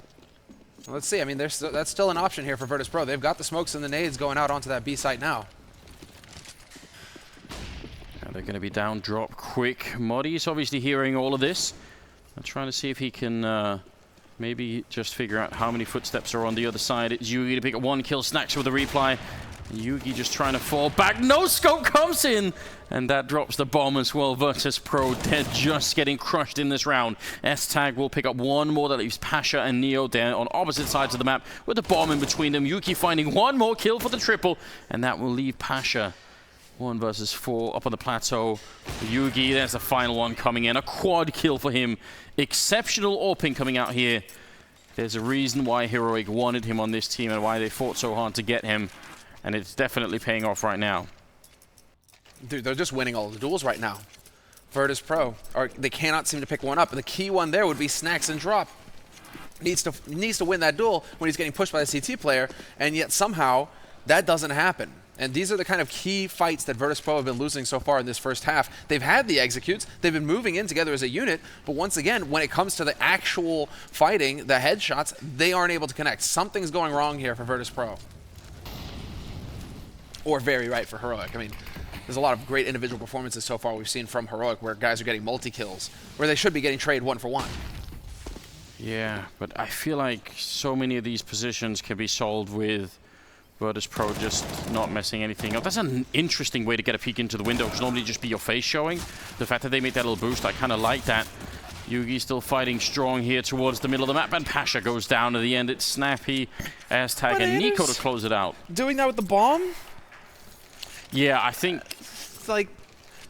Let's see. I mean, that's still an option here for Virtus.pro. They've got the smokes and the nades going out onto that B site now. They're going to be down drop quick. Modi's obviously hearing all of this. I'm trying to see if he can maybe just figure out how many footsteps are on the other side. It's Yugi to pick up 1 kill. Snacks with a reply. Yugi just trying to fall back. No scope comes in, and that drops the bomb as well. Virtus.pro, they're just getting crushed in this round. S-Tag will pick up 1 more. That leaves Pasha and Neo there on opposite sides of the map with the bomb in between them. Yuki finding 1 more kill for the triple, and that will leave Pasha 1 versus 4 up on the plateau. Yugi, there's the final one coming in. A quad kill for him. Exceptional AWPing coming out here. There's a reason why Heroic wanted him on this team and why they fought so hard to get him. And it's definitely paying off right now. Dude, they're just winning all the duels right now. Virtus.pro, they cannot seem to pick one up. And the key one there would be Snacks and Drop. Needs to win that duel when he's getting pushed by the CT player, and yet somehow that doesn't happen. And these are the kind of key fights that Virtus.pro have been losing so far in this first half. They've had the executes, they've been moving in together as a unit, but once again, when it comes to the actual fighting, the headshots, they aren't able to connect. Something's going wrong here for Virtus.pro. Or very right for Heroic. I mean, there's a lot of great individual performances so far we've seen from Heroic where guys are getting multi-kills, where they should be getting traded 1 for 1. Yeah, but I feel like so many of these positions can be solved with Virtus.pro just not messing anything up. That's an interesting way to get a peek into the window, because normally just be your face showing. The fact that they made that little boost, I kind of like that. Yugi still fighting strong here towards the middle of the map, and Pasha goes down at the end. It's Snappy, S-Tag, and Nico to close it out. Doing that with the bomb? Yeah, I think it's like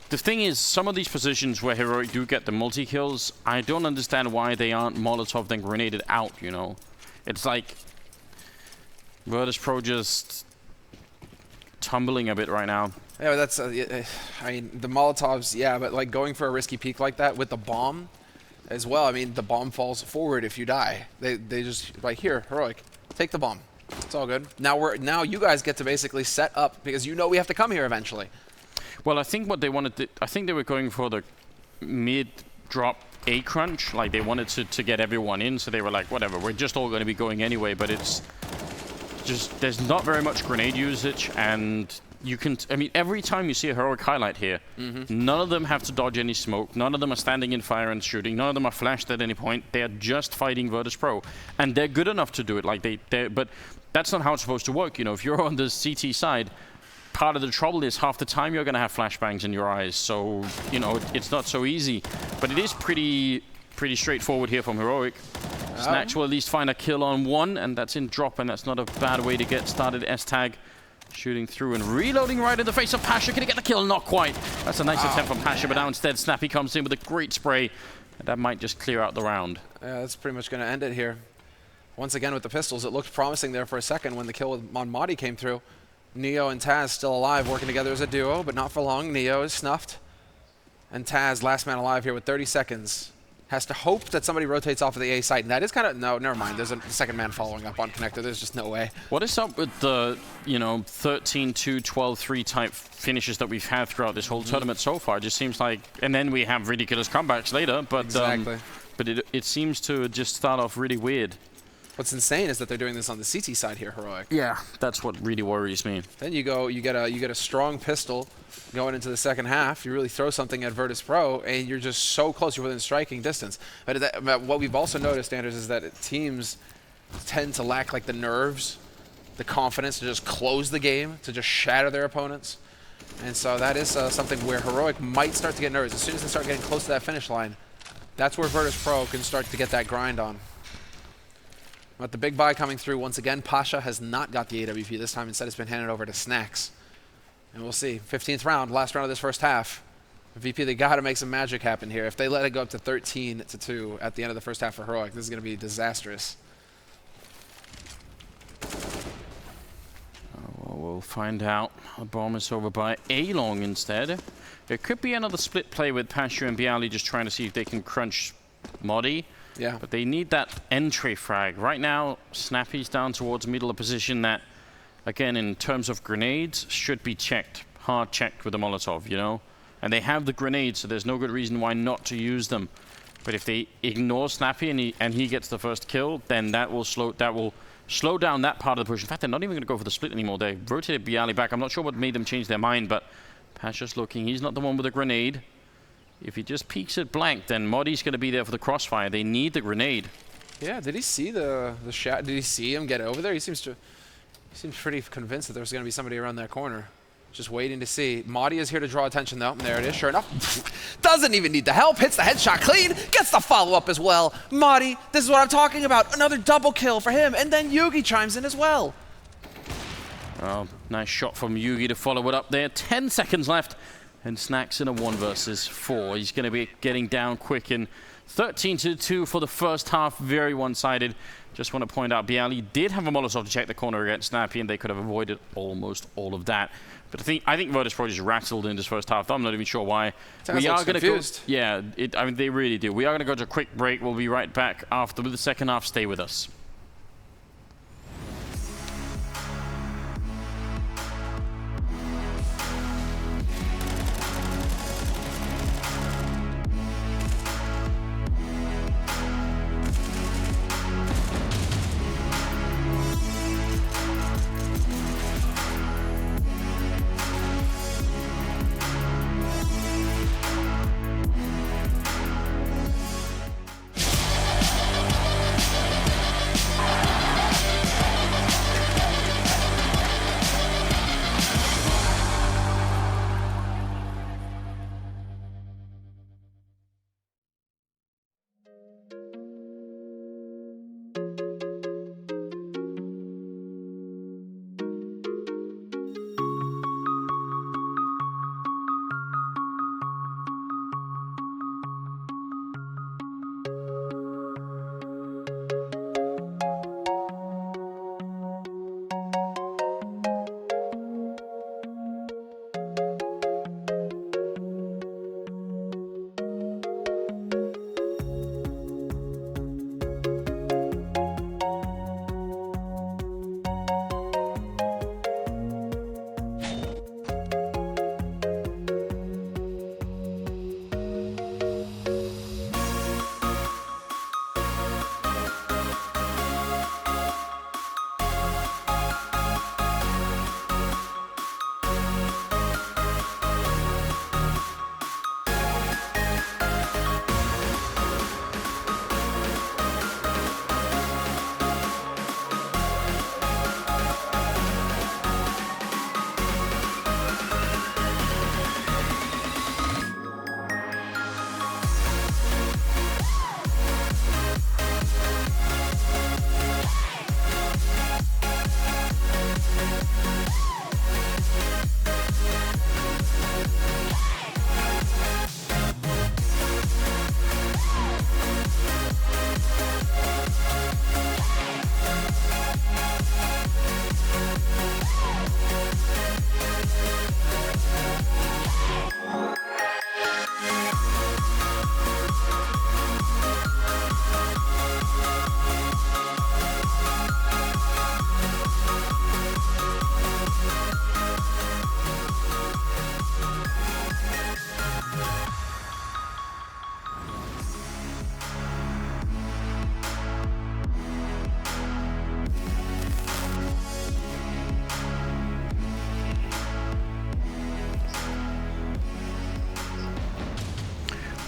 the thing is, some of these positions where Heroic do get the multi-kills, I don't understand why they aren't Molotov then grenaded out, you know? It's like Virtus.pro just tumbling a bit right now. Yeah, but that's, I mean, the Molotovs, yeah, but like going for a risky peek like that with the bomb as well, I mean, the bomb falls forward if you die. They just, like, here, Heroic, take the bomb. It's all good. Now you guys get to basically set up, because you know we have to come here eventually. Well, I think what they wanted, I think they were going for the mid-drop A crunch. Like, they wanted to get everyone in, so they were like, whatever, we're just all going to be going anyway, but it's just, there's not very much grenade usage, and you can, I mean, every time you see a Heroic highlight here, none of them have to dodge any smoke, none of them are standing in fire and shooting, none of them are flashed at any point. They are just fighting Virtus.pro, and they're good enough to do it. Like but that's not how it's supposed to work. You know, if you're on the CT side, part of the trouble is half the time you're going to have flashbangs in your eyes. So, you know, it's not so easy, but it is pretty straightforward here from Heroic. Snatch will at least find a kill on 1, and that's in drop, and that's not a bad way to get started. S-Tag shooting through and reloading right in the face of Pasha. Can he get the kill? Not quite. That's a nice attempt from Pasha, but now instead Snappy comes in with a great spray. And that might just clear out the round. Yeah, that's pretty much going to end it here. Once again with the pistols, it looked promising there for a second when the kill on Madi came through. Neo and Taz still alive, working together as a duo, but not for long. Neo is snuffed. And Taz, last man alive here with 30 seconds. Has to hope that somebody rotates off of the A site, and that is kind of, no, never mind. There's a second man following up on Connector. There's just no way. What is up with the, you know, 13-2, 12-3 type finishes that we've had throughout this whole tournament so far? It just seems like, and then we have ridiculous comebacks later, but exactly. But it seems to just start off really weird. What's insane is that they're doing this on the CT side here, Heroic. Yeah, that's what really worries me. Then you get a strong pistol going into the second half. You really throw something at Virtus.pro, and you're just so close. You're within striking distance. But what we've also noticed, Anders, is that teams tend to lack like the nerves, the confidence to just close the game, to just shatter their opponents. And so that is something where Heroic might start to get nervous. As soon as they start getting close to that finish line, that's where Virtus.pro can start to get that grind on. But the big buy coming through once again. Pasha has not got the AWP this time. Instead, it's been handed over to Snacks. And we'll see. 15th round, last round of this first half. VP, they got to make some magic happen here. If they let it go up to 13-2 at the end of the first half for Heroic, this is going to be disastrous. Well, we'll find out. The bomb is over by A-Long instead. There could be another split play with Pasha and Bialy just trying to see if they can crunch Modi. Yeah. But they need that entry frag. Right now, Snappy's down towards middle, a position that, again, in terms of grenades, should be checked. Hard checked with the Molotov, you know? and they have the grenades, so there's no good reason why not to use them. But if they ignore Snappy and he gets the first kill, then that will slow down that part of the push. In fact, they're not even going to go for the split anymore. They rotated Bialy back. I'm not sure what made them change their mind, but Pasha's looking. He's not the one with the grenade. If he just peeks at blank, then Moddy's going to be there for the crossfire. They need the grenade. Yeah, did he see the shot? Did he see him get over there? He seems pretty convinced that there's going to be somebody around that corner. Just waiting to see. Moddy is here to draw attention, though. And there it is, sure enough. Doesn't even need the help. Hits the headshot clean. Gets the follow-up as well. Moddy, this is what I'm talking about. Another double kill for him. And then Yugi chimes in as well. Oh, nice shot from Yugi to follow it up there. 10 seconds left. And Snacks in a 1 versus 4. He's going to be getting down quick in 13-2 for the first half. Very one-sided. Just want to point out, Bialy did have a Molotov to check the corner against Snappy, and they could have avoided almost all of that. But I think Virtus.pro just rattled in this first half. I'm not even sure why. We are going to go. Yeah, I mean, they really do. We are going to go to a quick break. We'll be right back after the second half. Stay with us.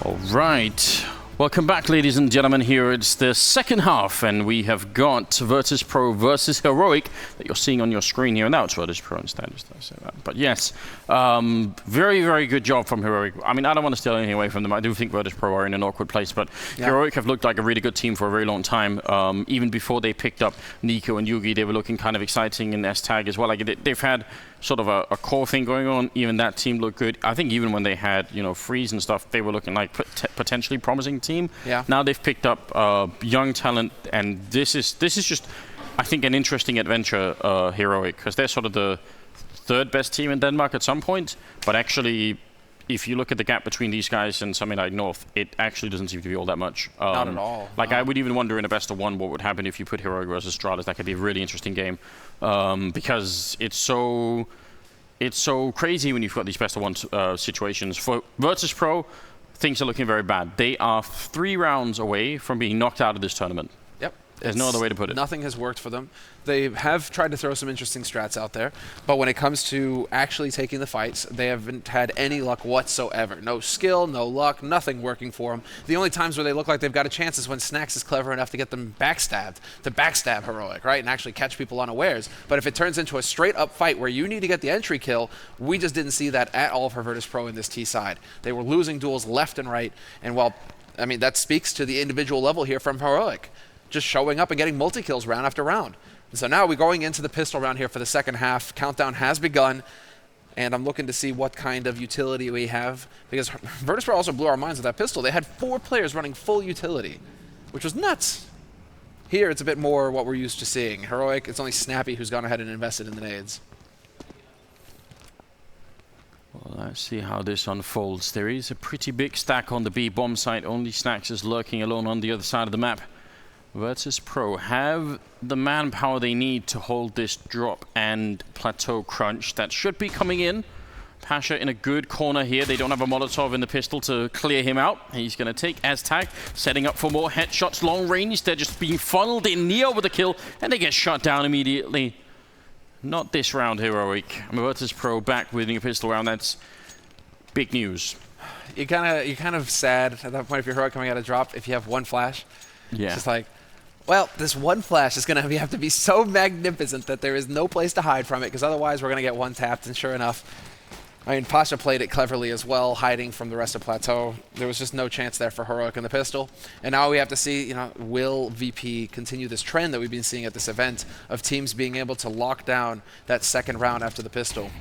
All right. Welcome back, ladies and gentlemen. Here it's the second half, and we have got Virtus.pro versus Heroic that you're seeing on your screen here. Now it's Virtus.pro instead, just to say that. But yes, very, very good job from Heroic. I mean, I don't want to steal anything away from them. I do think Virtus.pro are in an awkward place, but Heroic have looked like a really good team for a very long time. Even before they picked up Nico and Yugi, they were looking kind of exciting in S-Tag as well. Like they've had sort of a core thing going on. Even that team looked good. I think even when they had, Freeze and stuff, they were looking like potentially promising team. Yeah. Now they've picked up young talent, and this is just, I think, an interesting adventure, Heroic, because they're sort of the third best team in Denmark at some point. But actually, if you look at the gap between these guys and something like North, it actually doesn't seem to be all that much. Not at all. Like, I would even wonder in a best of one what would happen if you put Heroic versus Stratus. That could be a really interesting game, because it's so it's so crazy when you've got these best of one situations. For Virtus.pro, things are looking very bad. They are 3 rounds away from being knocked out of this tournament. Yep. There's no other way to put it. Nothing has worked for them. They have tried to throw some interesting strats out there, but when it comes to actually taking the fights, they haven't had any luck whatsoever. No skill, no luck, nothing working for them. The only times where they look like they've got a chance is when Snacks is clever enough to get them backstabbed, to backstab Heroic, right, and actually catch people unawares. But if it turns into a straight-up fight where you need to get the entry kill, we just didn't see that at all for Virtus.pro in this T side. They were losing duels left and right, and while, I mean, that speaks to the individual level here from Heroic, just showing up and getting multi-kills round after round. And so now we're going into the pistol round here for the second half. Countdown has begun, and I'm looking to see what kind of utility we have, because Virtus.pro also blew our minds with that pistol. They had 4 players running full utility, which was nuts. Here, it's a bit more what we're used to seeing. Heroic, it's only Snappy who's gone ahead and invested in the nades. Well, let's see how this unfolds. There is a pretty big stack on the B bomb site. Only Snacks is lurking alone on the other side of the map. Virtus.pro have the manpower they need to hold this drop and plateau crunch. That should be coming in. Pasha in a good corner here. They don't have a Molotov in the pistol to clear him out. He's going to take Aztag, setting up for more headshots, long range. They're just being funneled in. Neo with the kill, and they get shot down immediately. Not this round, Heroic. Virtus.pro back winning a pistol round. That's big news. You're kind of sad at that point if you're Heroic coming out of drop if you have one flash. Yeah. It's just like, well, this one flash is going to have to be so magnificent that there is no place to hide from it, because otherwise we're going to get one tapped. And sure enough, I mean, Pasha played it cleverly as well, hiding from the rest of Plateau. There was just no chance there for Heroic in the pistol. And now we have to see, you know, will VP continue this trend that we've been seeing at this event of teams being able to lock down that second round after the pistol.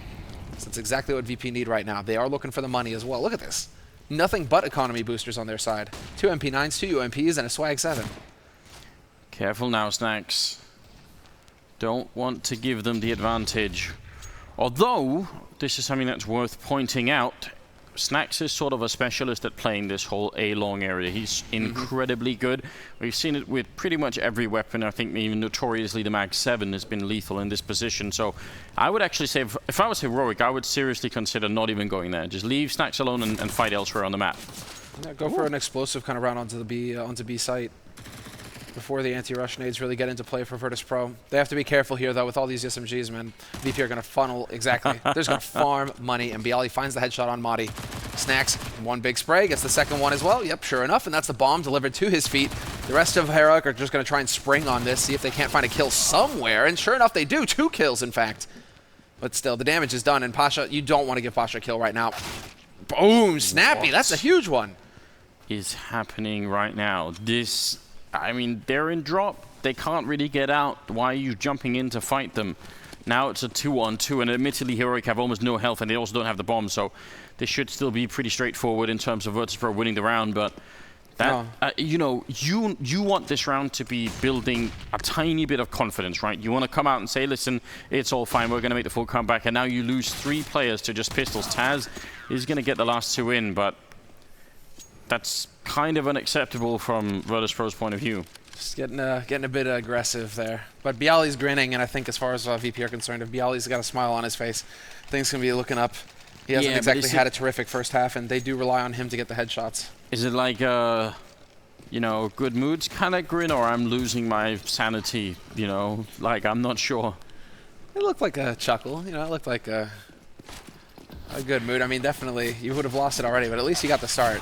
So that's exactly what VP need right now. They are looking for the money as well. Look at this. Nothing but economy boosters on their side. 2 MP9s, 2 UMPs, and a Swag 7. Careful now, Snacks. Don't want to give them the advantage. Although, this is something that's worth pointing out. Snacks is sort of a specialist at playing this whole A-long area. He's incredibly good. We've seen it with pretty much every weapon. I think even notoriously the Mag 7 has been lethal in this position. So I would actually say, if I was Heroic, I would seriously consider not even going there. Just leave Snacks alone and fight elsewhere on the map. Yeah, go for an explosive kind of round onto the B site before the anti-rush nades really get into play for Virtus.pro. They have to be careful here, though, with all these SMGs, man. VP are going to funnel, exactly. They're just going to farm money, and Bialy finds the headshot on Madi. Snacks, one big spray, gets the second one as well. Yep, sure enough, and that's the bomb delivered to his feet. The rest of Heroic are just going to try and spring on this, see if they can't find a kill somewhere, and sure enough, they do. 2 kills, in fact. But still, the damage is done, and Pasha, you don't want to give Pasha a kill right now. Boom, Snappy, that's a huge one. Is happening right now. This, I mean, they're in drop. They can't really get out. Why are you jumping in to fight them? Now it's a 2-on-2, and admittedly, Heroic have almost no health, and they also don't have the bomb, so this should still be pretty straightforward in terms of Virtus.pro winning the round, but that, you know, you want this round to be building a tiny bit of confidence, right? You want to come out and say, listen, it's all fine, we're going to make the full comeback, and now you lose 3 players to just pistols. Taz is going to get the last 2 in, but that's kind of unacceptable from Virtus.pro's point of view. Just getting a bit aggressive there. But Bialy's grinning, and I think as far as VP are concerned, if Bialy's got a smile on his face, things can be looking up. He hasn't exactly had a terrific first half, and they do rely on him to get the headshots. Is it like you know, good moods kind of grin, or I'm losing my sanity, you know? Like, I'm not sure. It looked like a chuckle, you know, it looked like a good mood. I mean, definitely, you would have lost it already, but at least you got the start.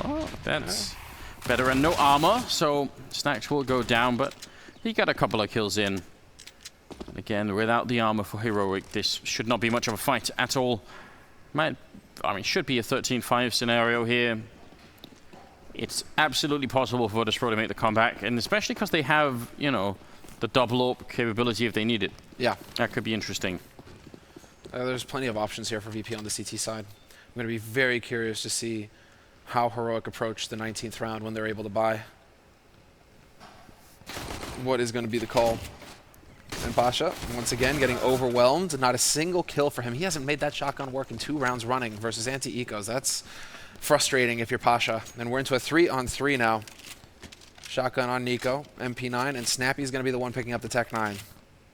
Oh, that's better. And no armor, so Snacks will go down, but he got a couple of kills in. Again, without the armor for Heroic, this should not be much of a fight at all. I mean, should be a 13-5 scenario here. It's absolutely possible for Virtus.pro to make the comeback, and especially because they have, you know, the double AWP capability if they need it. Yeah. That could be interesting. There's plenty of options here for VP on the CT side. I'm going to be very curious to see how Heroic approach the 19th round when they're able to buy. What is going to be the call? And Pasha, once again, getting overwhelmed. Not a single kill for him. He hasn't made that shotgun work in 2 rounds running versus anti-ecos. That's frustrating if you're Pasha. And we're into a 3-on-3 now. Shotgun on Nico, MP9, and Snappy's going to be the one picking up the Tech 9.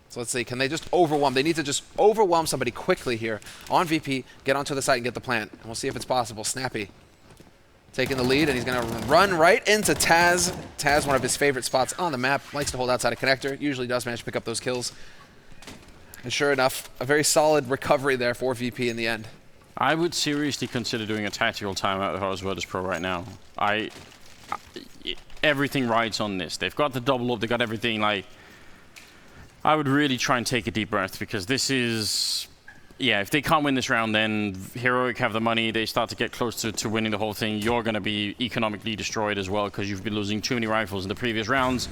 So let's see, can they just overwhelm? They need to just overwhelm somebody quickly here on VP, get onto the site and get the plant. And we'll see if it's possible. Snappy taking the lead, and he's going to run right into Taz. Taz, one of his favorite spots on the map, likes to hold outside a connector, usually does manage to pick up those kills. And sure enough, a very solid recovery there for VP in the end. I would seriously consider doing a tactical timeout of Virtus.pro right now. Everything rides on this. They've got the double up, they've got everything. Like, I would really try and take a deep breath, because this is... Yeah, if they can't win this round, then Heroic have the money, they start to get close to winning the whole thing. You're going to be economically destroyed as well, because you've been losing too many rifles in the previous rounds.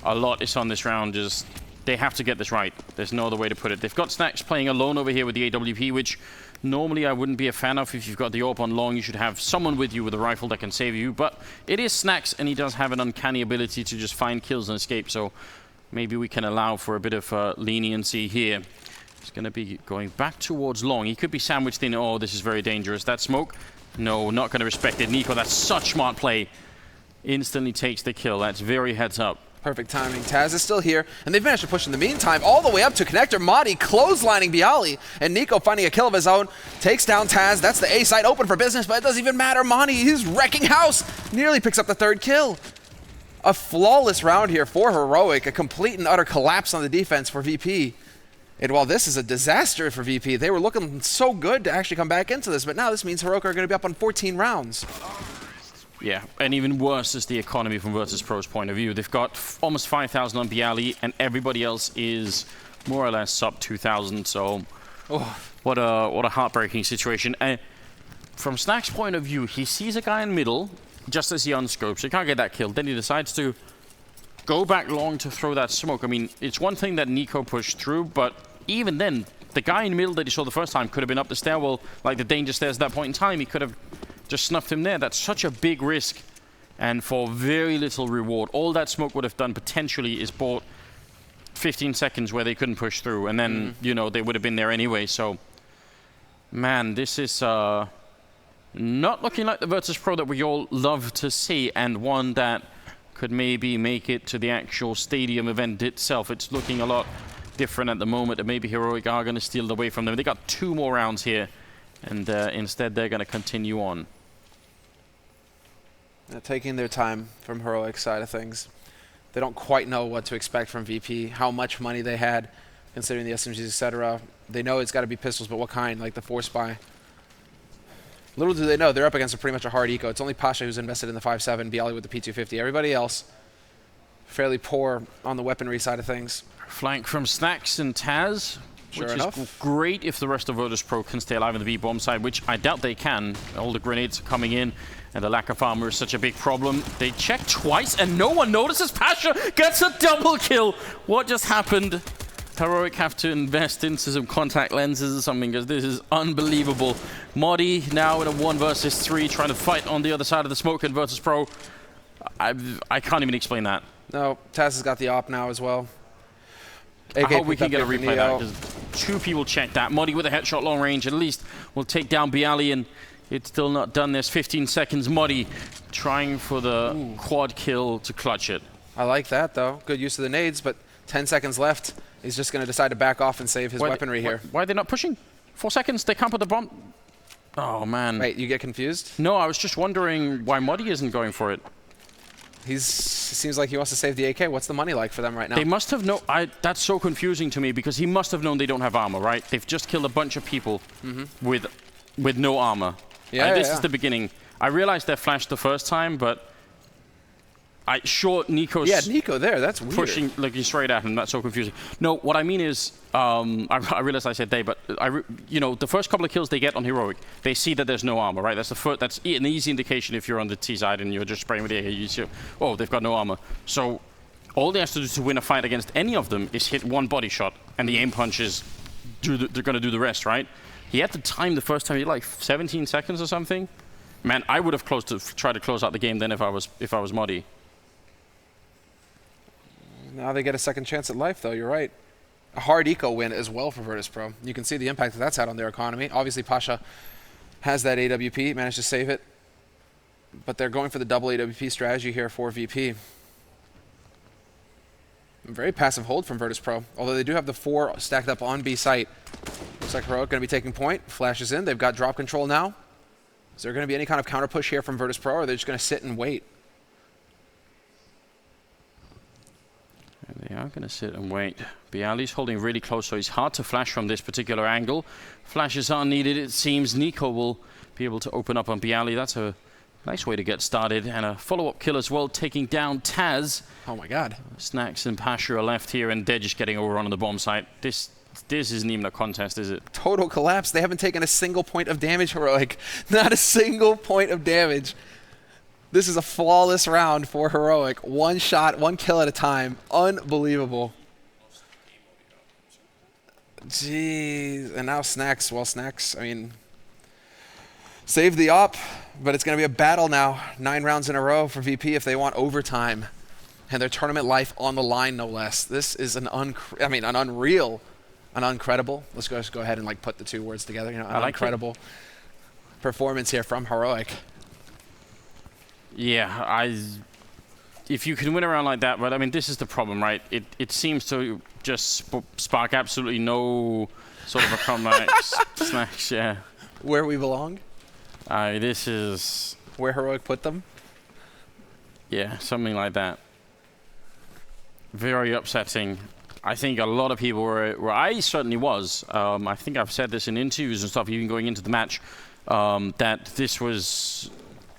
A lot is on this round. Just, they have to get this right. There's no other way to put it. They've got Snacks playing alone over here with the AWP, which normally I wouldn't be a fan of. If you've got the AWP on long, you should have someone with you with a rifle that can save you. But it is Snacks, and he does have an uncanny ability to just find kills and escape. So maybe we can allow for a bit of leniency here. He's going to be going back towards long. He could be sandwiched in. Oh, this is very dangerous. That smoke? No, not going to respect it. Nico, that's such smart play. Instantly takes the kill. That's very heads up. Perfect timing. Taz is still here, and they've managed to push in the meantime all the way up to connector. Madi clotheslining Bialy, and Nico finding a kill of his own. Takes down Taz. That's the A site open for business, but it doesn't even matter. Madi, he's wrecking house. Nearly picks up the third kill. A flawless round here for Heroic. A complete and utter collapse on the defense for VP. And while this is a disaster for VP, they were looking so good to actually come back into this, but now this means Heroic are going to be up on 14 rounds. Yeah, and even worse is the economy from Virtus.pro's point of view. They've got almost 5,000 on Bialy, and everybody else is more or less sub 2,000, so what a heartbreaking situation. And from Snack's point of view, he sees a guy in middle, just as he unscopes, so he can't get that kill. Then he decides to go back long to throw that smoke. I mean, it's one thing that Nico pushed through, but even then, the guy in the middle that he saw the first time could have been up the stairwell, like the danger stairs at that point in time. He could have just snuffed him there. That's such a big risk, and for very little reward. All that smoke would have done potentially is bought 15 seconds where they couldn't push through, and then, you know, they would have been there anyway. So, man, this is not looking like the Virtus.pro that we all love to see, and one that could maybe make it to the actual stadium event itself. It's looking a lot different at the moment, and maybe Heroic are going to steal it away from them. They got 2 more rounds here, and instead they're going to continue on. Taking their time from Heroic's side of things. They don't quite know what to expect from VP, how much money they had, considering the SMGs, etc. They know it's got to be pistols, but what kind? Like the Force Buy. Little do they know, they're up against pretty much a hard eco. It's only Pasha who's invested in the 5.7, Bialy with the P250. Everybody else, fairly poor on the weaponry side of things. Flank from Snacks and Taz, Sure which enough. is great if the rest of Virtus.pro can stay alive on the B-bomb side, which I doubt they can. All the grenades are coming in, and the lack of armor is such a big problem. They check twice, and no one notices. Pasha gets a double kill. What just happened? Heroic have to invest into some contact lenses or something, because this is unbelievable. Modi now in a 1 versus 3, trying to fight on the other side of the smoke in Virtus.pro. I can't even explain that. No, Taz has got the op now as well. I hope we can get a replay of that, because 2 people checked that. Modi with a headshot long range at least will take down Bialy, and it's still not done. There's 15 seconds. Modi trying for the quad kill to clutch it. I like that, though. Good use of the nades, but 10 seconds left. He's just going to decide to back off and save his weaponry here. Why are they not pushing? 4 seconds. They can't put the bomb. Oh, man. Wait, you get confused? No, I was just wondering why Modi isn't going for it. Seems like he wants to save the AK. What's the money like for them right now? They must have known. That's so confusing to me, because he must have known they don't have armor, right? They've just killed a bunch of people with no armor. Yeah, this is the beginning. I realized they flashed the first time, but Nico's Nico there. That's weird. pushing, looking straight at him. That's so confusing. No, what I mean is, I realized I said they, but you know, the first couple of kills they get on Heroic, they see that there's no armor, right? That's that's an easy indication if you're on the T side and you're just spraying with the AK. You see, oh, they've got no armor. So all they have to do to win a fight against any of them is hit 1 body shot, and the aim punches they're going to do the rest, right? He had the time the first time, he had like 17 seconds or something. Man, I would have tried to close out the game then if I was Modi. Now they get a second chance at life, though. You're right. A hard eco win as well for Virtus.pro. You can see the impact that that's had on their economy. Obviously, Pasha has that AWP, managed to save it. But they're going for the double AWP strategy here for VP. Very passive hold from Virtus.pro, although they do have the 4 stacked up on B site. Looks like Heroic going to be taking point. Flashes in. They've got drop control now. Is there going to be any kind of counter push here from Virtus.pro, or are they just going to sit and wait? They are going to sit and wait. Bialy's holding really close, so it's hard to flash from this particular angle. Flashes are needed, it seems. Nico will be able to open up on Bialy. That's a nice way to get started. And a follow-up kill as well, taking down Taz. Oh my god. Snacks and Pasha are left here, and they're just getting overrun on the bomb site. This isn't even a contest, is it? Total collapse. They haven't taken a single point of damage, Heroic. Not a single point of damage. This is a flawless round for Heroic. 1 shot, 1 kill at a time. Unbelievable. Jeez. And now Snacks. Well, Snacks, I mean, saved the op, but it's going to be a battle now. 9 rounds in a row for VP if they want overtime. And their tournament life on the line, no less. This is an unreal, an incredible. Let's go ahead and like put the 2 words together. You know, an incredible performance here from Heroic. Yeah, if you can win around like that, but I mean, this is the problem, right? It seems to just spark absolutely no sort of a comeback. Snacks, yeah. Where we belong? This is... Where Heroic put them? Yeah, something like that. Very upsetting. I think a lot of people were I certainly was. I think I've said this in interviews and stuff, even going into the match, that this was...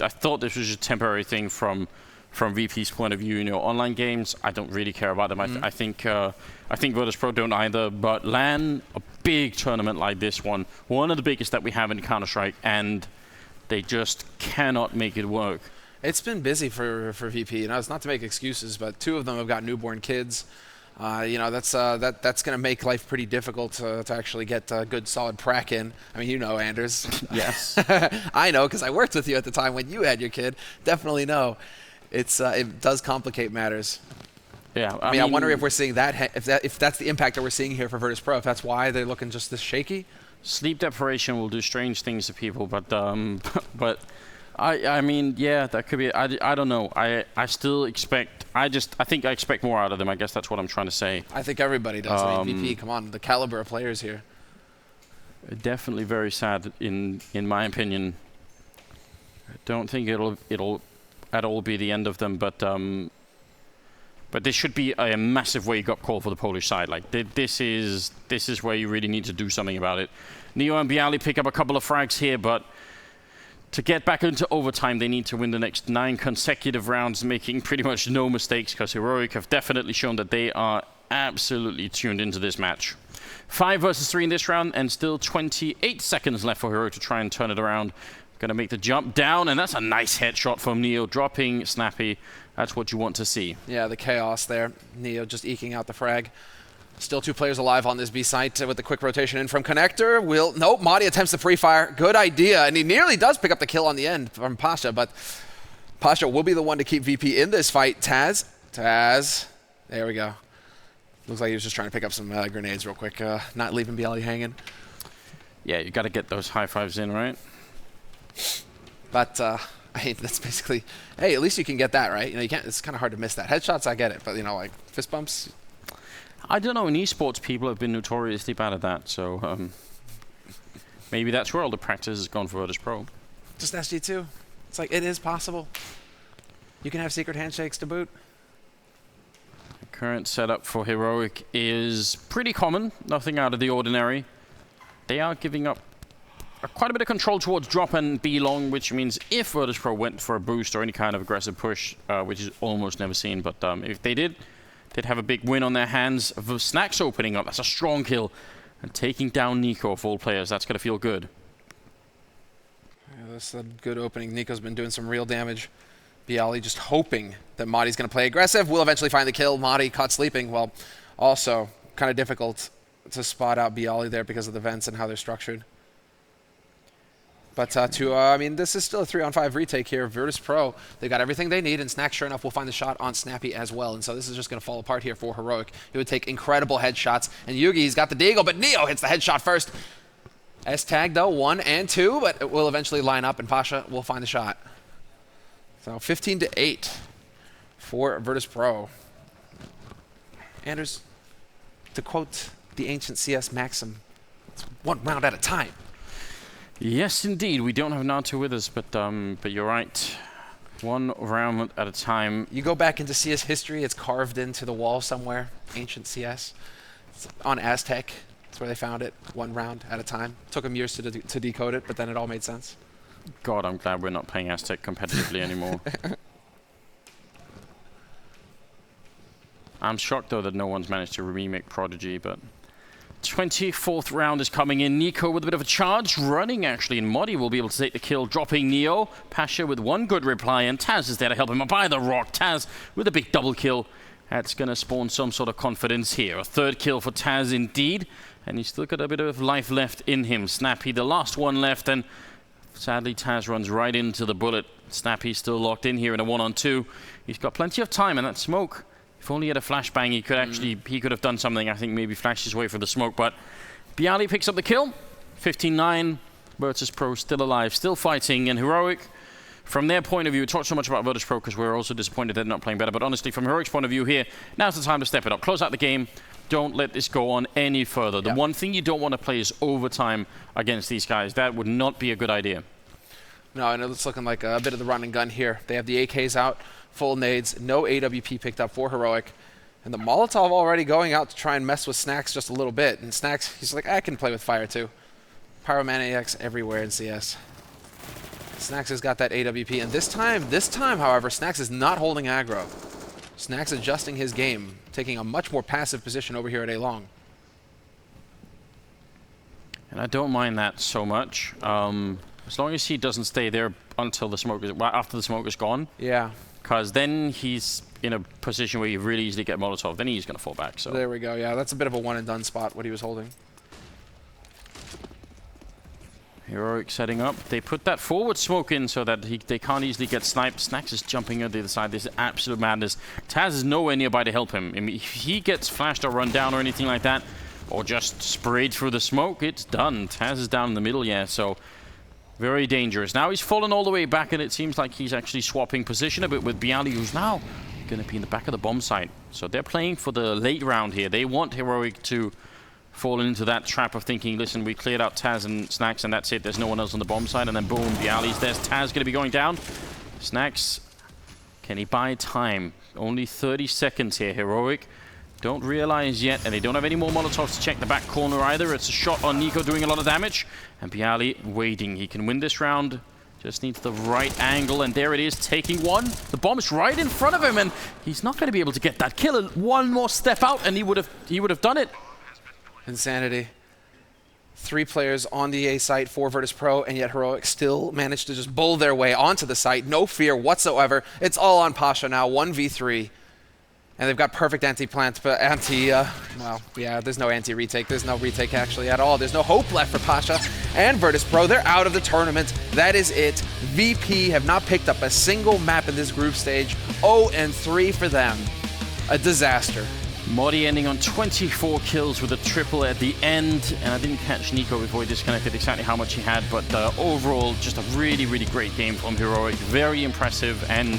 I thought this was a temporary thing from VP's point of view. You know, online games, I don't really care about them. I think Virtus.pro don't either. But LAN, a big tournament like this one of the biggest that we have in Counter-Strike, and they just cannot make it work. It's been busy for VP. You know, it's not to make excuses, but 2 of them have got newborn kids. You know, that's going to make life pretty difficult to actually get a good solid prac in. I mean, you know, Anders. Yes. I know, because I worked with you at the time when you had your kid. Definitely know. It does complicate matters. Yeah. I mean, I wonder if we're seeing that, if that's the impact that we're seeing here for Virtus.pro, if that's why they're looking just this shaky. Sleep deprivation will do strange things to people, but I mean, yeah, that could be. I don't know. I still expect. I think I expect more out of them. I guess that's what I'm trying to say. I think everybody does. I mean, VP, come on, the caliber of players here. Definitely very sad, in my opinion. I don't think it'll at all be the end of them, but this should be a massive wake-up call for the Polish side. Like this is where you really need to do something about it. Neo and Bialy pick up a couple of frags here, but to get back into overtime, they need to win the next 9 consecutive rounds, making pretty much no mistakes, because Heroic have definitely shown that they are absolutely tuned into this match. 5 versus 3 in this round, and still 28 seconds left for Heroic to try and turn it around. Going to make the jump down, and that's a nice headshot from Neo, dropping Snappy. That's what you want to see. Yeah, the chaos there. Neo just eking out the frag. Still 2 players alive on this B site with the quick notation in from Connector. Nope, Madi attempts the free fire. Good idea, and he nearly does pick up the kill on the end from Pasha, but Pasha will be the one to keep VP in this fight. Taz, there we go. Looks like he was just trying to pick up some grenades real quick, not leaving Bialy hanging. Yeah, you got to get those high fives in, right? But I mean, that's basically, hey, at least you can get that, right? You know, you can't. It's kind of hard to miss that. Headshots, I get it, but you know, like fist bumps. I don't know. In esports, people have been notoriously bad at that, so maybe that's where all the practice has gone for Virtus.pro. Just SG2. It's like, it is possible. You can have secret handshakes to boot. The current setup for Heroic is pretty common. Nothing out of the ordinary. They are giving up quite a bit of control towards drop and B long, which means if Virtus.pro went for a boost or any kind of aggressive push, which is almost never seen, but if they did, they'd have a big win on their hands. Snacks opening up. That's a strong kill. And taking down Nico of all players. That's going to feel good. Yeah, that's a good opening. Nico's been doing some real damage. Bialy just hoping that Madi's going to play aggressive. Will eventually find the kill. Madi caught sleeping. Well, also kind of difficult to spot out Bialy there because of the vents and how they're structured. But I mean, this is still a 3-on-5 retake here. Virtus.pro, they got everything they need, and Snack, sure enough, will find the shot on Snappy as well. And so this is just going to fall apart here for Heroic. He would take incredible headshots. And Yugi's got the deagle, but Neo hits the headshot first. S-tag, though, 1 and 2, but it will eventually line up, and Pasha will find the shot. So 15-8 for Virtus.pro. Anders, to quote the ancient CS maxim, it's 1 round at a time. Yes, indeed. We don't have Nato with us, but you're right. 1 round at a time. You go back into CS history, it's carved into the wall somewhere, ancient CS. It's on Aztec, that's where they found it, 1 round at a time. Took them years to decode it, but then it all made sense. God, I'm glad we're not playing Aztec competitively anymore. I'm shocked, though, that no one's managed to remake Prodigy, but 24th round is coming in. Nico with a bit of a charge, running actually, and Modi will be able to take the kill, dropping Neo. Pasha with 1 good reply, and Taz is there to help him up by the rock. Taz with a big double kill. That's going to spawn some sort of confidence here. A 3rd kill for Taz indeed, and he's still got a bit of life left in him. Snappy, the last one left, and sadly Taz runs right into the bullet. Snappy's still locked in here in a 1-on-2. He's got plenty of time, and that smoke, if only he had a flashbang, he could actually he could have done something. I think maybe flash his way for the smoke, but Bialy picks up the kill. 15-9. Virtus.pro still alive, still fighting, and Heroic, from their point of view, we talked so much about Virtus.pro because we're also disappointed they're not playing better, but honestly, from Heroic's point of view here, now's the time to step it up. Close out the game. Don't let this go on any further. The one thing you don't want to play is overtime against these guys. That would not be a good idea. No, and it's looking like a bit of the run and gun here. They have the AKs out, full nades, no AWP picked up for Heroic. And the Molotov already going out to try and mess with Snacks just a little bit. And Snacks, he's like, I can play with fire too. Pyromaniacs everywhere in CS. Snacks has got that AWP, and this time, however, Snacks is not holding aggro. Snacks adjusting his game, taking a much more passive position over here at A-Long. And I don't mind that so much. As long as he doesn't stay there until the smoke is, after the smoke is gone. Yeah. Because then he's in a position where you really easily get Molotov. Then he's going to fall back. So there we go. Yeah, that's a bit of a one-and-done spot, what he was holding. Heroic setting up. They put that forward smoke in so that they can't easily get sniped. Snacks is jumping on the other side. This is absolute madness. Taz is nowhere nearby to help him. I mean, if he gets flashed or run down or anything like that, or just sprayed through the smoke, it's done. Taz is down in the middle, yeah, so very dangerous. Now he's fallen all the way back, and it seems like he's actually swapping position a bit with Bialy, who's now going to be in the back of the bomb site. So they're playing for the late round here. They want Heroic to fall into that trap of thinking, listen, we cleared out Taz and Snacks, and that's it. There's no one else on the bomb side, and then boom, Bialy's there's Taz going to be going down. Snacks, can he buy time? Only 30 seconds here, Heroic. Don't realize yet, and they don't have any more Molotovs to check the back corner either. It's a shot on Nico doing a lot of damage, and Bialy waiting. He can win this round. Just needs the right angle, and there it is, taking one. The bomb's right in front of him, and he's not going to be able to get that kill. One more step out, and he would have done it. Insanity. 3 players on the A site for Virtus.pro, and yet Heroic still managed to just bull their way onto the site. No fear whatsoever. It's all on Pasha now, 1v3. And they've got perfect anti-plant, but well, yeah, there's no anti-retake. There's no retake actually at all. There's no hope left for Pasha and Virtus.pro. They're out of the tournament. That is it. VP have not picked up a single map in this group stage. 0-3 for them. A disaster. Modi ending on 24 kills with a triple at the end, and I didn't catch Nico before he disconnected exactly how much he had, but overall, just a really, really great game from Heroic. Very impressive, and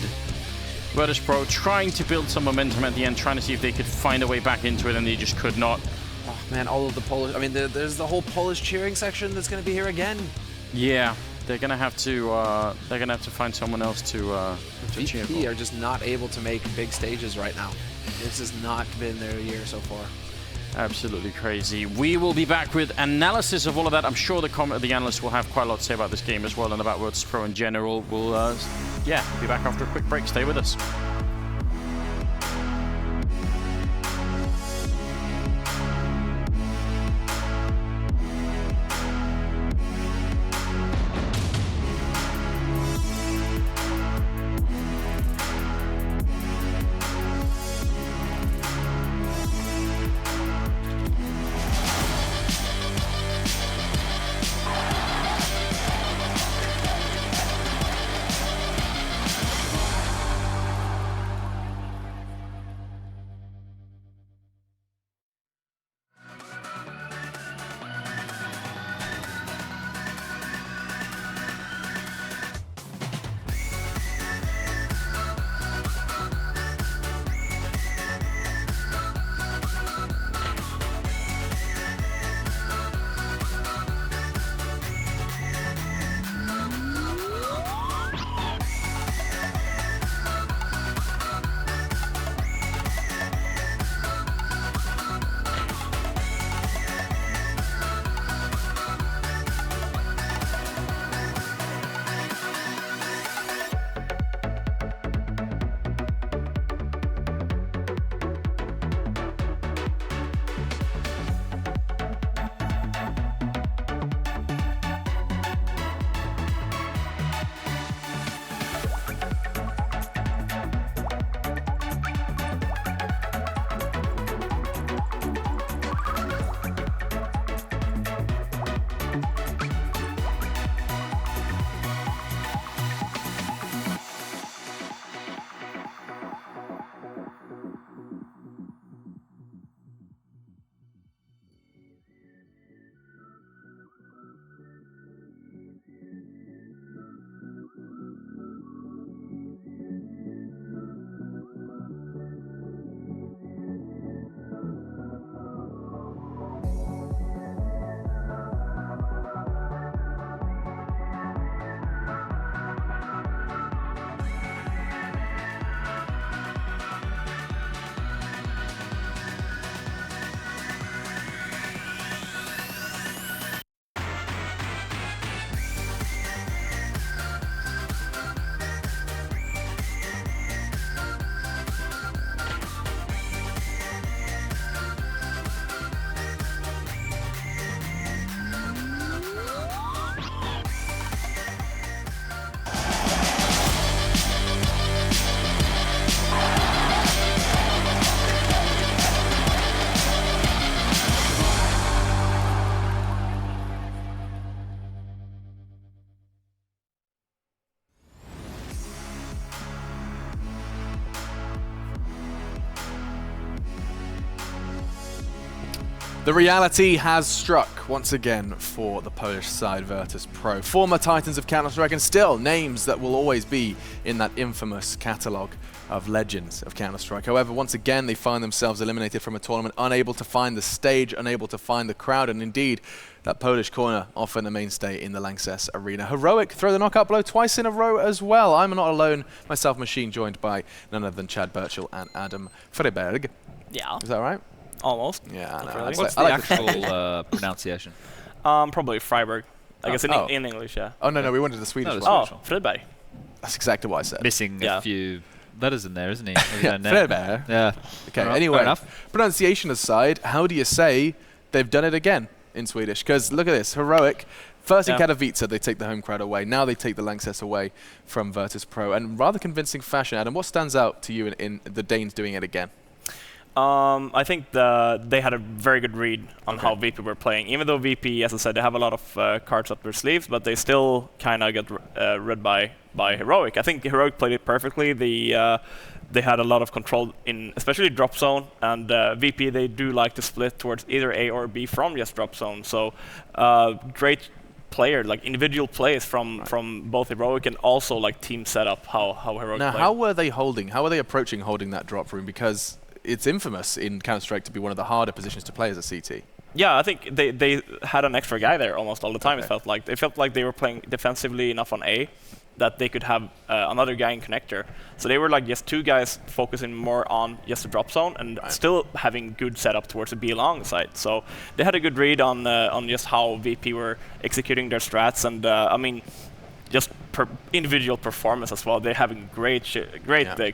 Virtus.pro trying to build some momentum at the end, trying to see if they could find a way back into it, and they just could not. Oh man, all of the Polish, I mean, there's the whole Polish cheering section that's going to be here again. Yeah, they're going to have to find someone else to cheer for. VP are just not able to make big stages right now. This has not been their year so far. Absolutely crazy. We will be back with analysis of all of that. I'm sure the analysts will have quite a lot to say about this game as well, and about Virtus.pro in general. We'll, yeah, be back after a quick break. Stay with us. The reality has struck once again for the Polish side, Virtus.pro. Former titans of Counter-Strike and still names that will always be in that infamous catalogue of legends of Counter-Strike. However, once again, they find themselves eliminated from a tournament, unable to find the stage, unable to find the crowd, and indeed, that Polish corner often a mainstay in the Lanxess Arena. Heroic throw the knockout blow twice in a row as well. I'm not alone, myself Machine, joined by none other than Chad Birchall and Adam Freberg. Yeah. Is that right? Almost. Yeah, I know. Really. What's the actual pronunciation? Probably Freiburg. I guess in English, yeah. Oh, no, we wanted the Swedish one. Oh, Fredberg. That's exactly what I said. Missing a few letters in there, isn't he? Yeah, Freberg. Yeah. Okay, Right, anyway, pronunciation aside, how do you say they've done it again in Swedish? Because look at this, Heroic. First in Katowice, they take the home crowd away. Now they take the Lanxess away from Virtus.pro. And rather convincing fashion. Adam, what stands out to you in the Danes doing it again? I think they had a very good read on how VP were playing. Even though VP, as I said, they have a lot of cards up their sleeves, but they still kind of get read by Heroic. I think Heroic played it perfectly. They had a lot of control in especially drop zone, and VP, they do like to split towards either A or B from just drop zone. So great player, like individual plays from both Heroic and also like team setup, how Heroic Now, played. how were they approaching holding that drop room? Because it's infamous in Counter-Strike to be one of the harder positions to play as a CT. Yeah, I think they had an extra guy there almost all the time. It felt like they were playing defensively enough on A that they could have another guy in connector. So they were like just two guys focusing more on just the drop zone and still having good setup towards the B long side. So they had a good read on just how VP were executing their strats, and I mean, just individual performance as well. They're having great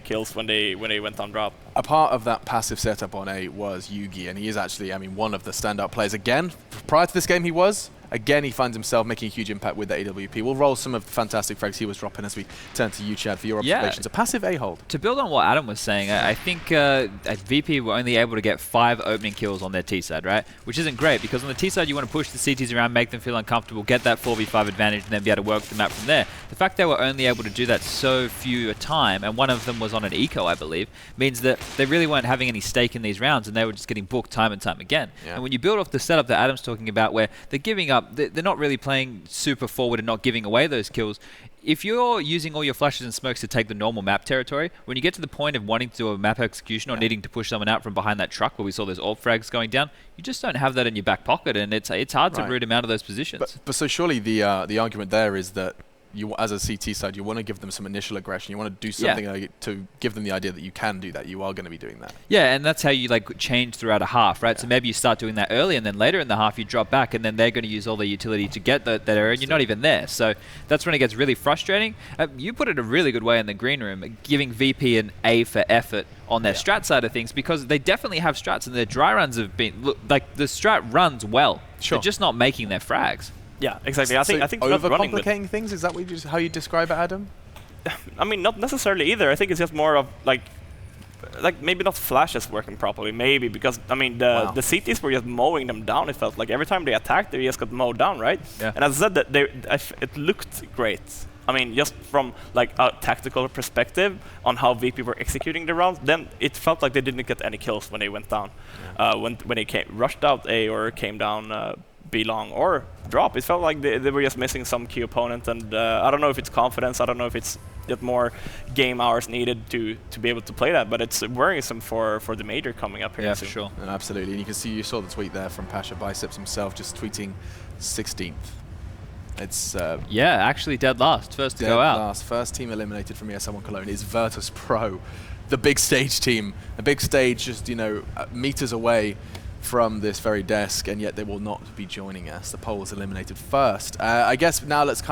kills when they went on drop. A part of that passive setup on A was Yugi, and he is actually, I mean, one of the standout players. Again, prior to this game he was. Again, he finds himself making a huge impact with the AWP. We'll roll some of the fantastic frags he was dropping as we turn to you, Chad, for your observations. A passive A-hold. To build on what Adam was saying, I think VP were only able to get 5 opening kills on their T side, right? Which isn't great, because on the T side, you want to push the CTs around, make them feel uncomfortable, get that 4v5 advantage, and then be able to work the map from there. The fact they were only able to do that so few a time, and one of them was on an eco, I believe, means that they really weren't having any stake in these rounds, and they were just getting booked time and time again. Yeah. And when you build off the setup that Adam's talking about, where they're giving up, they're not really playing super forward and not giving away those kills. If you're using all your flashes and smokes to take the normal map territory, when you get to the point of wanting to do a map execution or needing to push someone out from behind that truck where we saw those AWP frags going down, you just don't have that in your back pocket, and it's hard to root them out of those positions. But so surely the argument there is that you, as a CT side, you want to give them some initial aggression. You want to do something to give them the idea that you can do that. You are going to be doing that. Yeah, and that's how you like change throughout a half, right? So maybe you start doing that early, and then later in the half you drop back, and then they're going to use all their utility to get that area, and you're not even there. So that's when it gets really frustrating. You put it a really good way in the green room, giving VP an A for effort on their strat side of things, because they definitely have strats, and their dry runs have been like the strat runs well. Sure. They're just not making their frags. Yeah, exactly. I think overcomplicating things, is that how you describe it, Adam? I mean, not necessarily either. I think it's just more of like maybe not flashes working properly, maybe, because I mean the CTs were just mowing them down. It felt like every time they attacked, they just got mowed down, right? Yeah. And as I said, it looked great. I mean, just from like a tactical perspective on how VP were executing the rounds, then it felt like they didn't get any kills when they went down. Yeah. When they rushed out A or came down B long or drop, it felt like they were just missing some key opponent, and I don't know if it's confidence, I don't know if it's just more game hours needed to be able to play that, but it's worrisome for the major coming up here. Yeah, for sure. No, absolutely, and you saw the tweet there from Pasha Biceps himself, just tweeting 16th. It's actually dead last, first to go out. First team eliminated from ESL One Cologne is Virtus.pro, the big stage team. A big stage just, meters away from this very desk, and yet they will not be joining us. The poll was eliminated first. I guess now let's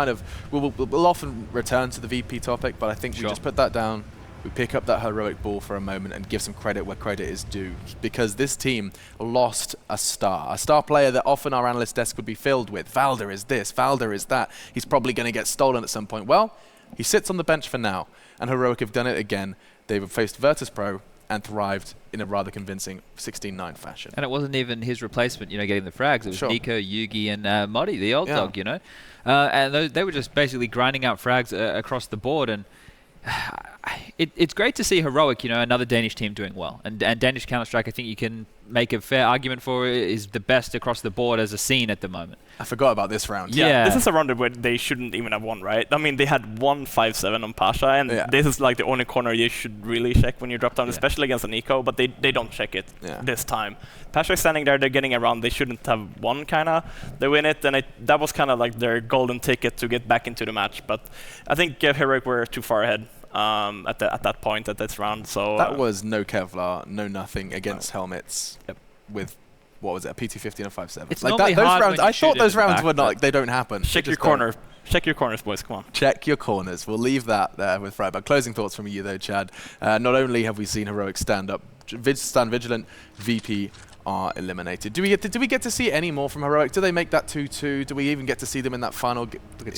we'll often return to the VP topic, but I think we just put that down. We pick up that heroic ball for a moment and give some credit where credit is due, because this team lost a star player that often our analyst desk would be filled with. Valder is this, Valder is that. He's probably going to get stolen at some point. Well, he sits on the bench for now, and Heroic have done it again. They've faced Virtus.pro and thrived in a rather convincing 16-9 fashion. And it wasn't even his replacement, getting the frags. It was Nico, Yugi, and Muddy, the old dog, And they were just basically grinding out frags across the board. And it's great to see Heroic, another Danish team doing well. And Danish Counter-Strike, I think you can make a fair argument for it, is the best across the board as a scene at the moment. I forgot about this round. Yeah. This is a round where they shouldn't even have won, right? I mean, they had 1-5-7 on Pasha, and this is like the only corner you should really check when you drop down, especially against an eco, but they don't check it this time. Pasha is standing there, they're getting around, they shouldn't have won, kind of. They win it, and that was kind of like their golden ticket to get back into the match. But I think Heroic were too far ahead at that point, at this round. So that was no Kevlar, no nothing against helmets with... What was it? A PT50 and a 5.7. It's like normally those hard rounds. when you I thought shoot those it in the rounds back, were not. They don't happen. Check your corner. Check your corners, boys. Come on. Check your corners. We'll leave that there with Freiburg. Closing thoughts from you, though, Chad. Not only have we seen Heroic stand vigilant, VP are eliminated. Do we get to see any more from Heroic? Do they make that 2-2? Do we even get to see them in that final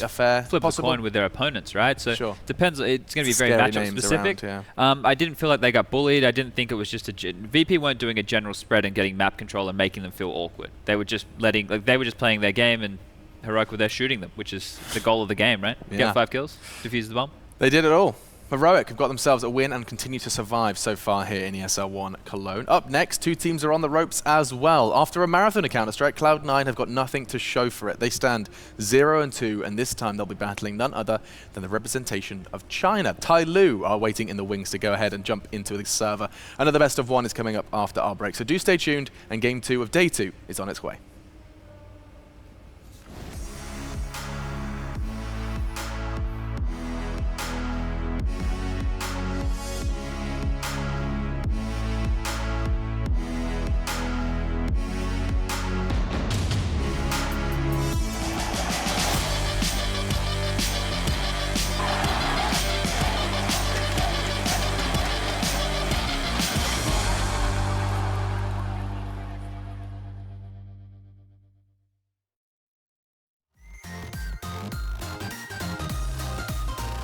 affair? Flip a coin with their opponents, right? So depends. It's going to be very matchup specific. I didn't feel like they got bullied. I didn't think it was just VP weren't doing a general spread and getting map control and making them feel awkward. They were just they were just playing their game, and Heroic were there shooting them, which is the goal of the game, right? Get 5 kills, defuse the bomb. They did it all. Heroic have got themselves a win and continue to survive so far here in ESL One Cologne. Up next, 2 teams are on the ropes as well. After a marathon of Counter-Strike, Cloud9 have got nothing to show for it. They stand 0-2, and this time they'll be battling none other than the representation of China. Tai Lu are waiting in the wings to go ahead and jump into the server. Another best of 1 is coming up after our break, so do stay tuned, and Game 2 of Day 2 is on its way.